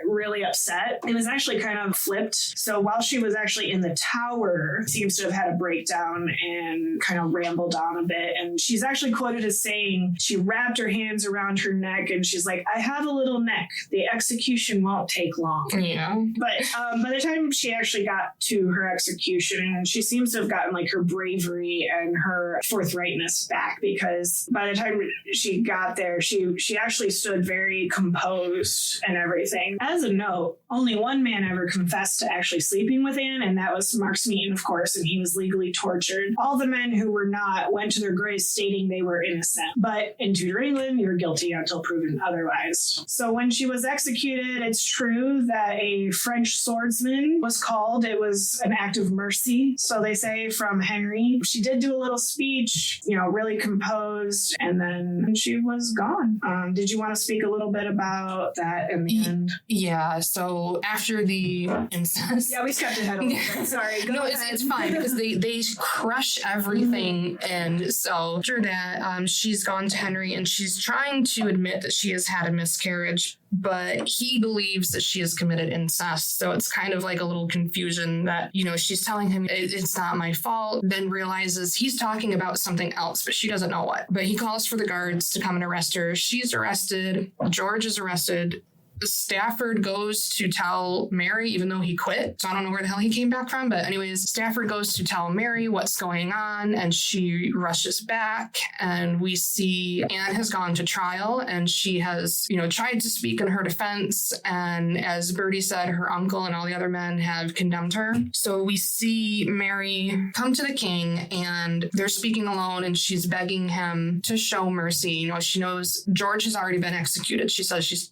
really upset. It was actually kind of flipped. So while she was actually in the Tower, seems to have had a breakdown and kind of rambled on a bit. And she's actually quoted as saying, she wrapped her hands around her neck and she's like, I have a little neck. The execution won't take long. Yeah. But by the time she actually got to her execution, she seems to have gotten her bravery and her forthrightness back, because by the time she got there, she actually stood very composed and everything. As a note, only one man ever confessed to actually sleeping with Anne, and that was Mark Smeaton, of course, and he was legally tortured. All the men who were not went to their graves stating they were innocent. But in Tudor England, you're guilty until proven otherwise. So when she was executed, it's true that a French swordsman was called. It was an act of mercy, so they say, from Henry. She did do a little speech, really composed, and then she was gone. Did you want to speak a little bit about that in the end? Yeah, so after the incest... Yeah, we skipped ahead a little bit. Sorry. It's fine, because they crush everything. And so after that, she's gone to Henry, and she's trying to admit that she has had a miscarriage, but he believes that she has committed incest. So it's kind of like a little confusion that, she's telling him it's not my fault, then realizes he's talking about something else, but she doesn't know what. But he calls for the guards to come and arrest her. She's arrested. George is arrested. Stafford goes to tell Mary, even though he quit. So I don't know where the hell he came back from. But anyways, Stafford goes to tell Mary what's going on, and she rushes back. And we see Anne has gone to trial, and she has, tried to speak in her defense. And as Birdy said, her uncle and all the other men have condemned her. So we see Mary come to the king, and they're speaking alone, and she's begging him to show mercy. She knows George has already been executed. She says she's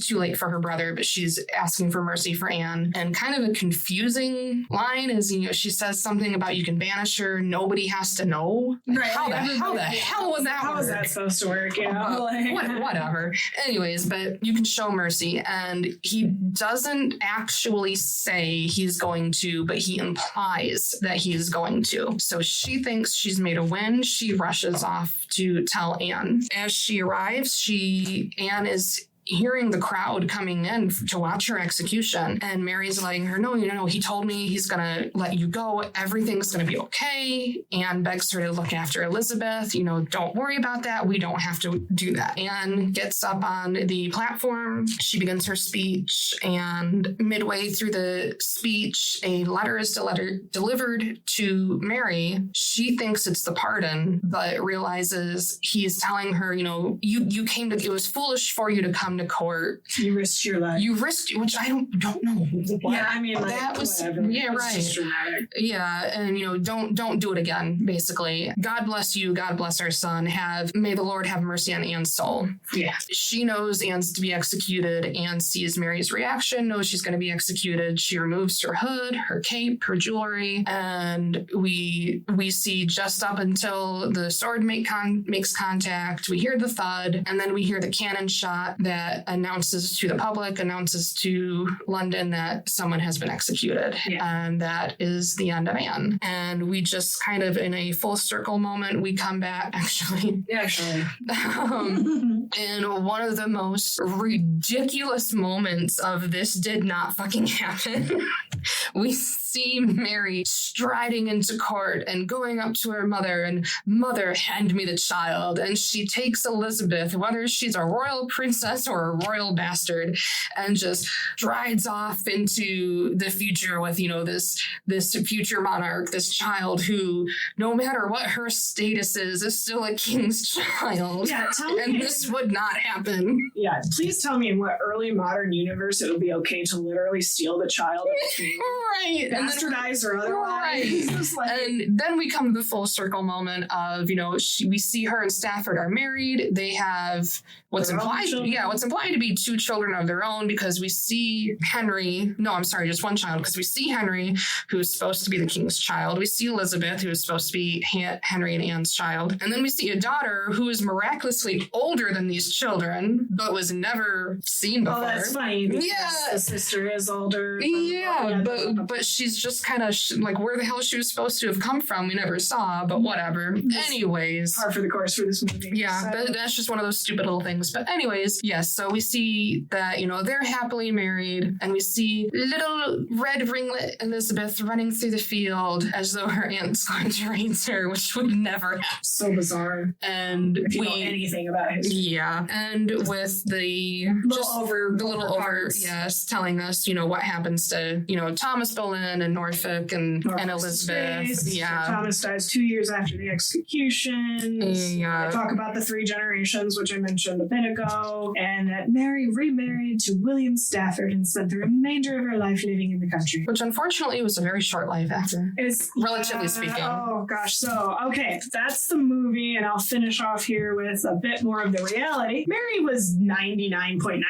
too late for her brother, but she's asking for mercy for Anne. And kind of a confusing line is, she says something about you can banish her, nobody has to know. Right. How the hell was that? How was that supposed to work? Whatever. Anyways, but you can show mercy, and he doesn't actually say he's going to, but he implies that he's going to. So she thinks she's made a win. She rushes off to tell Anne. As she arrives, Anne is hearing the crowd coming in to watch her execution. And Mary's letting her know, he told me he's going to let you go. Everything's going to be okay. Anne begs her to look after Elizabeth. Don't worry about that. We don't have to do that. Anne gets up on the platform. She begins her speech, and midway through the speech, a letter is delivered to Mary. She thinks it's the pardon, but realizes he's telling her, you came to, it was foolish for you to come to court. You risked your life. You risked, which I don't know. What? Yeah, I mean, that was, whatever. yeah, It's right. just dramatic. Yeah, and don't do it again, basically. God bless you, God bless our son. May the Lord have mercy on Anne's soul. Yeah. She knows Anne's to be executed. Anne sees Mary's reaction, knows she's going to be executed. She removes her hood, her cape, her jewelry, and we see just up until the sword makes contact, we hear the thud, and then we hear the cannon shot that announces to the public, announces to London that someone has been executed. Yeah. And that is the end of Anne. And we just kind of, in a full circle moment, we come back, actually. Yeah, actually. And one of the most ridiculous moments of this did not fucking happen. We see Mary striding into court and going up to her mother and, "Mother, hand me the child." And she takes Elizabeth, whether she's a royal princess or a royal bastard, and just strides off into the future with, this future monarch, this child who, no matter what her status is still a king's child. Yeah, tell me. And this would not happen. Yeah, please tell me in what early modern universe it would be okay to literally steal the child of the king. Right. Bastardized or otherwise. Right. It's like, And then we come to the full circle moment of, we see her and Stafford are married. They have what's Their own implied to be two children of their own, because we see just one child, because we see Henry, who's supposed to be the king's child. We see Elizabeth, who is supposed to be Henry and Anne's child. And then we see a daughter who is miraculously older than these children, but was never seen before. oh, that's funny. Because Yeah. the sister is older. Yeah, but she's just kind of like, where the hell she was supposed to have come from, we never saw, but whatever. Anyways. Par for the course for this movie. Yeah, So- that's just one of those stupid little things. But anyways, yes, so we see that, they're happily married, and we see little red ringlet Elizabeth running through the field as though her aunt's going to raise her, which would never happen. So bizarre. And If you know anything about history. yeah, and with the little over, yes, telling us, what happens to, Thomas Boleyn and Norfolk and Elizabeth. Disgrace. Yeah. So Thomas dies 2 years after the executions. Yeah. I talk about the 3 generations, which I mentioned a bit ago, and that Mary remarried to William Stafford and spent the remainder of her life living in the country. Which unfortunately was a very short life after. It's Relatively speaking. Oh gosh. So okay, that's the movie, and I'll finish off here with a bit more of the reality. Mary was 99.9%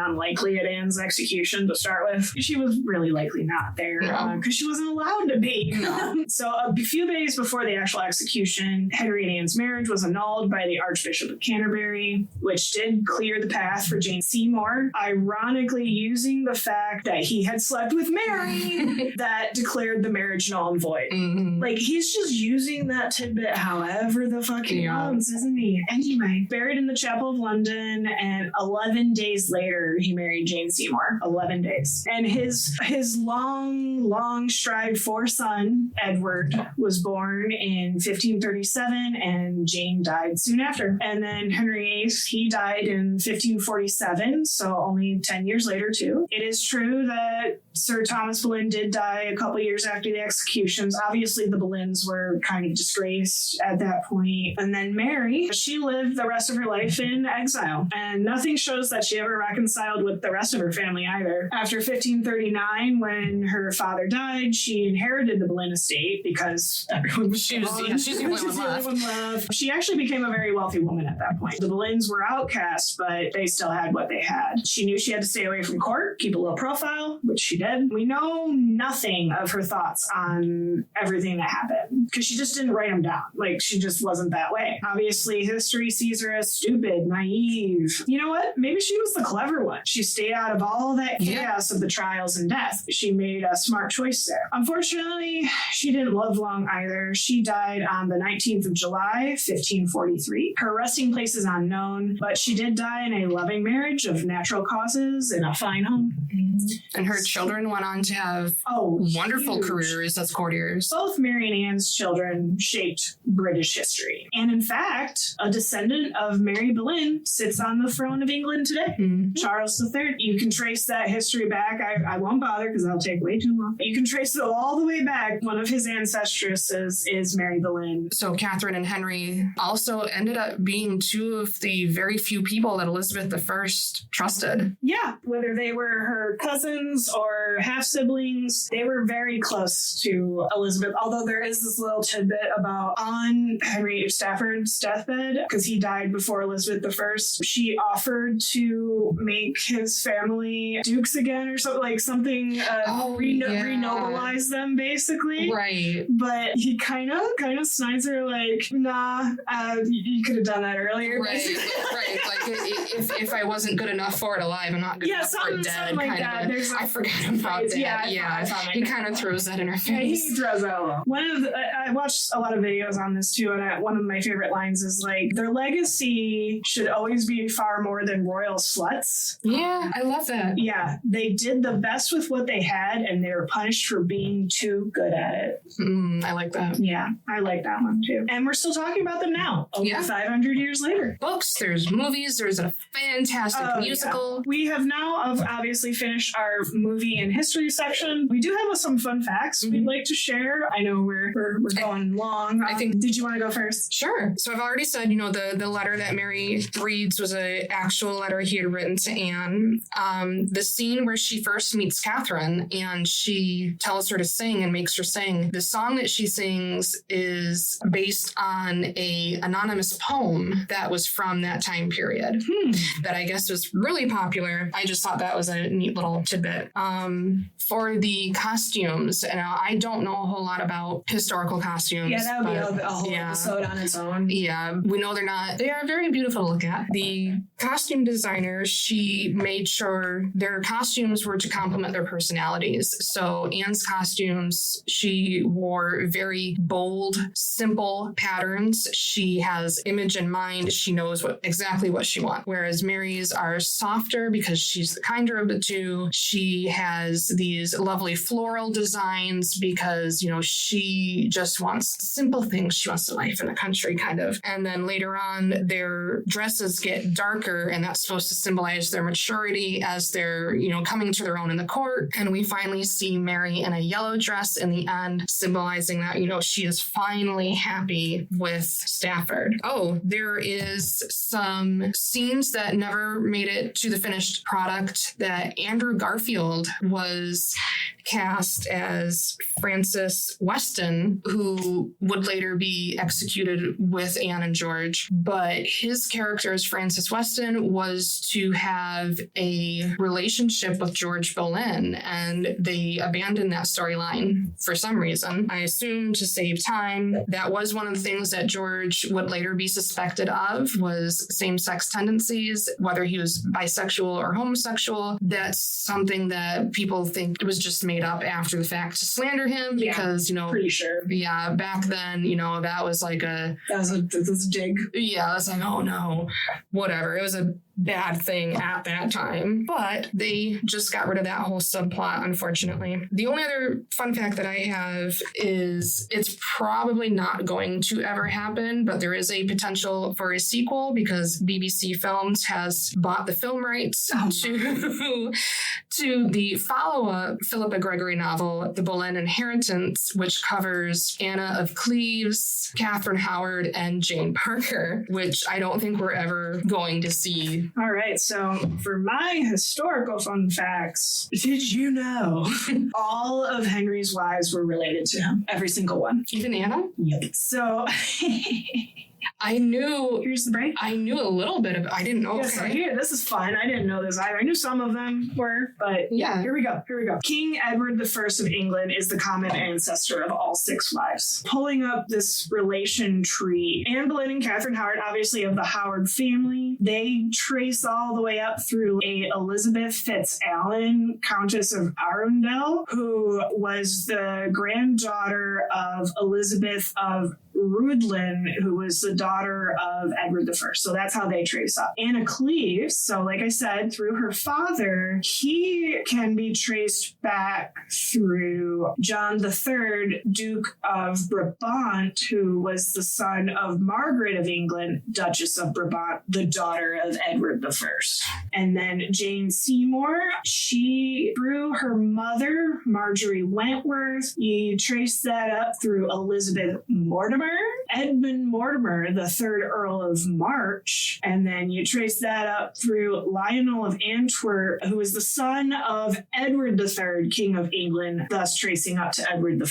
unlikely at Anne's execution to start with. She was really likely not there because she wasn't allowed to be. No. So a few days before the actual execution, Henry and Anne's marriage was annulled by the Archbishop of Canterbury, which did clear the path for Jane Seymour, ironically using the fact that he had slept with Mary that declared the marriage null and void. Mm-hmm. Like, he's just using that tidbit however the fuck he wants, isn't he? Anyway, buried in the Chapel of London, and 11 days later, he married Jane Seymour. 11 days. And his long strived for son, Edward, was born in 1537, and Jane died soon after. And then Henry VIII, he died in 1547, so only 10 years later, too. It is true that Sir Thomas Boleyn did die a couple years after the executions. Obviously, the Boleyns were kind of disgraced at that point. And then Mary, she lived the rest of her life in exile, and nothing shows that she ever reconciled with the rest of her family either. After 1539, when her father died, she inherited the Boleyn estate because everyone was She's the only one left. She actually became a very wealthy woman at that point. The Boleyns were outcasts, but they still had what they had. She knew she had to stay away from court, keep a low profile, which she did. We know nothing of her thoughts on everything that happened because she just didn't write them down. Like, she just wasn't that way. Obviously, history sees her as stupid, naive. You know what? Maybe she was the clever one. She stayed out of all that chaos of the trials and death. She made a smart choice there. Unfortunately, she didn't live long either. She died on the 19th of July, 1543. Her resting place is unknown, but she did die in a loving marriage of natural causes in a fine home. And her children went on to have wonderful careers as courtiers. Both Mary and Anne's children shaped British history. And in fact, a descendant of Mary Boleyn sits on the throne of England today. Charles III. You can trace that history back. I won't bother because that'll take way too long. You can trace it all the way back. One of his ancestresses is Mary Boleyn. So Catherine and Henry also ended up being two of the very few people that Elizabeth I trusted. Yeah, whether they were her cousins or half-siblings, they were very close to Elizabeth. Although there is this little tidbit about on Henry Stafford's deathbed, because he died before Elizabeth I, she offered to make his family dukes again or something, like something renobilize them, basically. Right. But he kind of snides her like, nah, you could have done that earlier. Right. Right. Like if I wasn't good enough for it alive, I'm not good enough for it dead. Like that. I forgot about that. Yeah. He kind of throws that in her face. He throws that along. I watched a lot of videos on this too, and one of my favorite lines is like, their legacy should always be far more than royal sluts. Yeah, I love that. Yeah, they did the best with what they had, and they were punished for being too good at it. I like that. Yeah, I like that one too. And we're still talking about them now, over 500 years later. Books, there's movies, there's a fantastic musical. Yeah. We have now obviously finished our movie and history section. We do have some fun facts we'd like to share. I know we're going long. I think. Did you want to go first? Sure. So I've already said, the letter that Mary reads was an actual letter he had written to Anne. The scene where she first meets Catherine and she tells her to sing and makes her sing. The song that she sings is based on a anonymous poem that was from that time period that I guess was really popular. I just thought that was a neat little tidbit. For the costumes, and I don't know a whole lot about historical costumes. Yeah, that would be a whole episode on its own. Yeah, we know they are very beautiful to look at. The costume designer, she made sure their costumes were to complement their personalities. So Anne's costumes, she wore very bold, simple patterns. She has image in mind. She knows exactly what she wants. Whereas Mary's are softer because she's the kinder of the two. She has these lovely floral designs because, she just wants simple things. She wants a life in the country, kind of. And then later on, their dresses get darker, and that's supposed to symbolize their maturity as they're, coming to their own in the court. And we finally see Mary in a yellow dress in the end, symbolizing that, she is finally happy with Stafford. Oh, there is some scenes that never made it to the finished product that Andrew Garfield was cast as Francis Weston, who would later be executed with Anne and George. But his character as Francis Weston was to have a relationship with George Boleyn, and they abandoned that storyline for some reason. I assume to save time. That was one of the things that George would later be suspected of, was same-sex tendencies, whether he was bisexual or homosexual. That's something that people think it was just made up after the fact to slander him because, pretty sure. Yeah, back then, that was like that was a dig. Yeah, it's like, oh no, whatever. It was a bad thing at that time, but they just got rid of that whole subplot, unfortunately. The only other fun fact that I have is it's probably not going to ever happen, but there is a potential for a sequel because BBC Films has bought the film rights to the follow-up Phillipa Gregory novel, The Boleyn Inheritance, which covers Anna of Cleves, Catherine Howard, and Jane Parker, which I don't think we're ever going to see. All right, so for my historical fun facts, did you know all of Henry's wives were related to him? Every single one. Even Anna? Yep. So I knew. Here's the break. I knew a little bit of. I didn't know. Yeah, so here, this is fun. I didn't know this either. I knew some of them were, but Yeah. Here we go. King Edward I of England is the common ancestor of all 6 wives. Pulling up this relation tree, Anne Boleyn and Catherine Howard, obviously of the Howard family, they trace all the way up through a Elizabeth Fitz-Allen, Countess of Arundel, who was the granddaughter of Elizabeth of Rhuddlan, who was the daughter of Edward I. So that's how they trace up. Anna Cleves, so like I said, through her father, he can be traced back through John III, Duke of Brabant, who was the son of Margaret of England, Duchess of Brabant, the daughter of Edward I. And then Jane Seymour, she, through her mother, Marjorie Wentworth, you trace that up through Elizabeth Mortimer, Edmund Mortimer, the 3rd Earl of March, and then you trace that up through Lionel of Antwerp, who was the son of Edward III, King of England, thus tracing up to Edward I.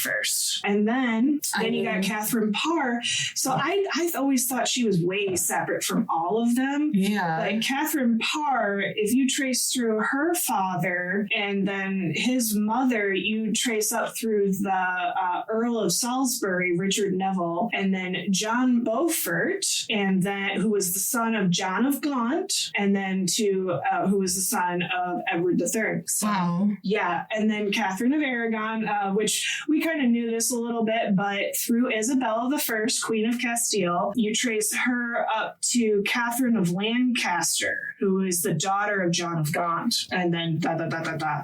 And then you got Catherine Parr. So I always thought she was way separate from all of them. Yeah. Like Catherine Parr, if you trace through her father and then his mother, you trace up through the Earl of Salisbury, Richard Neville, and then John Beaufort, and then who was the son of John of Gaunt, and then who was the son of Edward III. So, wow. Yeah, and then Catherine of Aragon, which we kind of knew this a little bit, but through Isabella I, Queen of Castile, you trace her up to Catherine of Lancaster, who is the daughter of John of Gaunt, and then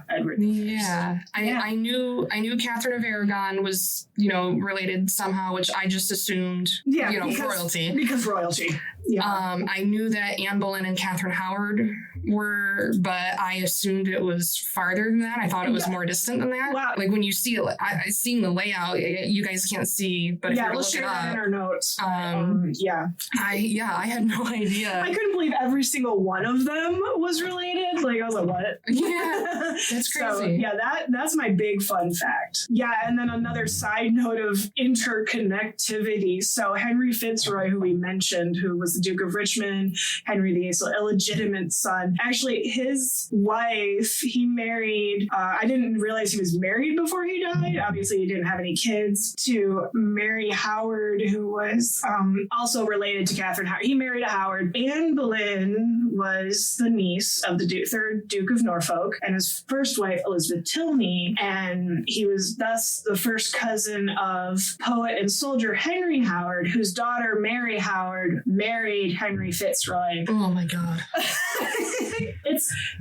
Edward. Yeah. I knew Catherine of Aragon was, related somehow, which I just assumed, royalty. Because royalty. Yeah. I knew that Anne Boleyn and Catherine Howard were, but I assumed it was farther than that. I thought it was more distant than that. Wow. Like when you see it, seeing the layout, you guys can't see, but if you we'll look share it that up, in our notes. I had no idea. I couldn't believe every single one of them was related. Like I was like, what? Yeah, that's crazy. So, that's my big fun fact. Yeah, and then another side note of interconnectivity. So Henry Fitzroy, who we mentioned, who was the Duke of Richmond, Henry VIII's illegitimate son. Actually, his wife, he married, I didn't realize he was married before he died. Obviously, he didn't have any kids, to Mary Howard, who was also related to Catherine Howard. He married a Howard. Anne Boleyn was the niece of the third Duke of Norfolk, and his first wife, Elizabeth Tilney, and he was thus the first cousin of poet and soldier Henry Howard, whose daughter, Mary Howard, married Henry Fitzroy. Oh my God.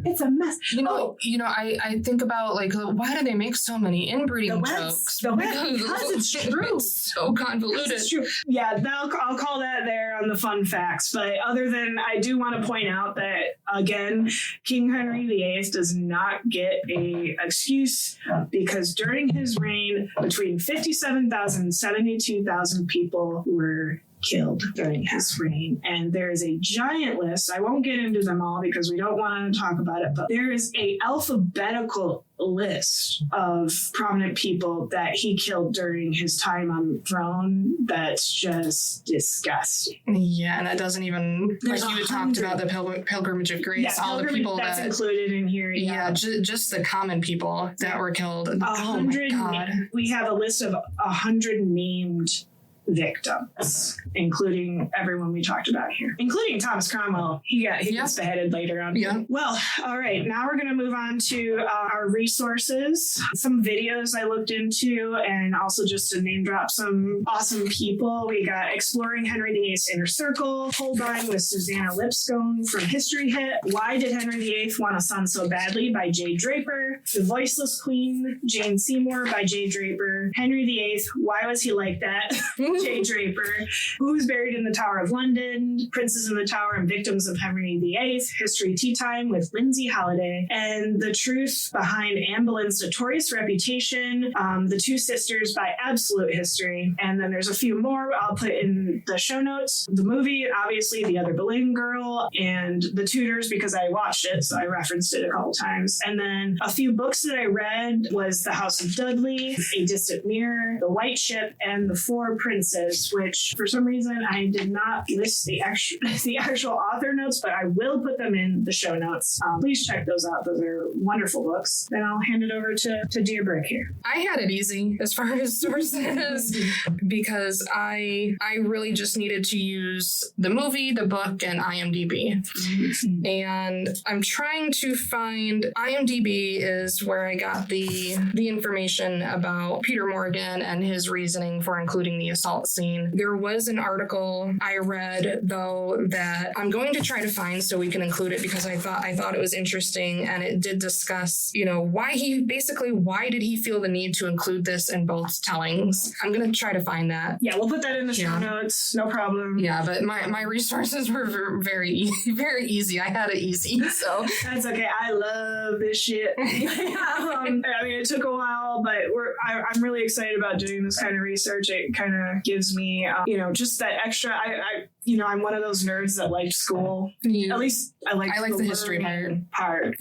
It's a mess. I think about why do they make so many inbreeding jokes? Because it's true. It's so convoluted. It's true. Yeah, I'll call that there on the fun facts. But other than, I do want to point out that, again, King Henry VIII does not get a excuse, because during his reign, between 57,000 and 72,000 people were killed during his reign. And there is a giant list. I won't get into them all because we don't want to talk about it, but there is a alphabetical list of prominent people that he killed during his time on the throne that's just disgusting. Yeah, and that doesn't even, There's like you had talked about the Pilgrimage of Grace, all the people that's included in here. Yeah, just the common people that were killed. 100. Oh my God. We have a list of 100 named victims, including everyone we talked about here, including Thomas Cromwell. He gets beheaded later on. Yeah. Well, all right. Now we're going to move on to our resources, some videos I looked into, and also just to name drop some awesome people. We got Exploring Henry VIII's Inner Circle, Holbein with Susanna Lipscomb from History Hit, Why Did Henry VIII Want a Son So Badly by Jay Draper, The Voiceless Queen, Jane Seymour by Jay Draper, Henry VIII, Why Was He Like That? Jay Draper, Who's Buried in the Tower of London, Princes in the Tower and Victims of Henry VIII, History Tea Time with Lindsay Halliday, and The Truth Behind Anne Boleyn's Notorious Reputation, The Two Sisters by Absolute History, and then there's a few more I'll put in the show notes. The movie, obviously, The Other Boleyn Girl, and The Tudors, because I watched it, so I referenced it a couple times. And then a few books that I read was The House of Dudley, A Distant Mirror, The White Ship, and The Four Princes references, which for some reason I did not list the actual author notes, but I will put them in the show notes. Please check those out. Those are wonderful books. Then I'll hand it over to Dear Brick here. I had it easy as far as sources because I really just needed to use the movie, the book, and IMDb. And I'm trying to find IMDb is where I got the information about Peter Morgan and his reasoning for including the assault scene. There was an article I read though that I'm going to try to find so we can include it because I thought it was interesting, and it did discuss, why did he feel the need to include this in both tellings. I'm going to try to find that. Yeah, we'll put that in the show notes. No problem. Yeah, but my resources were very, very easy. I had it easy, so. That's okay. I love this shit. It took a while, but I'm really excited about doing this kind of research. It kind of gives me, just that extra. I'm one of those nerds that liked school. Yeah. At least I like the history part.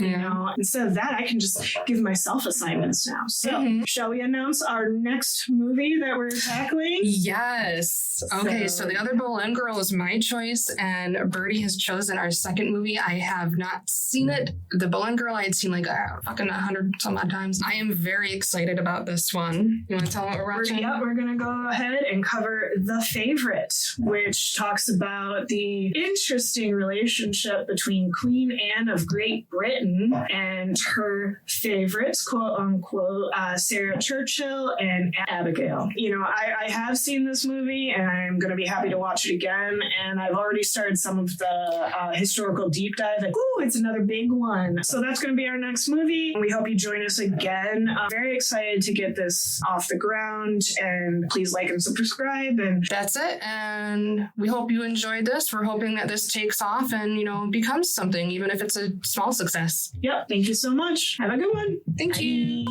Instead of that, I can just give myself assignments now. So, shall we announce our next movie that we're tackling? Yes. Okay. So the Other Boleyn Girl is my choice, and Birdy has chosen our second movie. I have not seen it. The Boleyn Girl I had seen like fucking 100 some odd times. I am very excited about this one. You want to tell what we're watching? We're gonna go ahead and cover The Favorite, which talks about the interesting relationship between Queen Anne of Great Britain and her favorites, quote unquote, Sarah Churchill and Abigail. I have seen this movie and I'm going to be happy to watch it again. And I've already started some of the historical deep dive. It's another big one. So that's going to be our next movie. We hope you join us again. I'm very excited to get this off the ground, and please like and subscribe. And that's it. And we hope you enjoyed this. We're hoping that this takes off and, becomes something, even if it's a small success. Yep. Thank you so much. Have a good one. Thank you.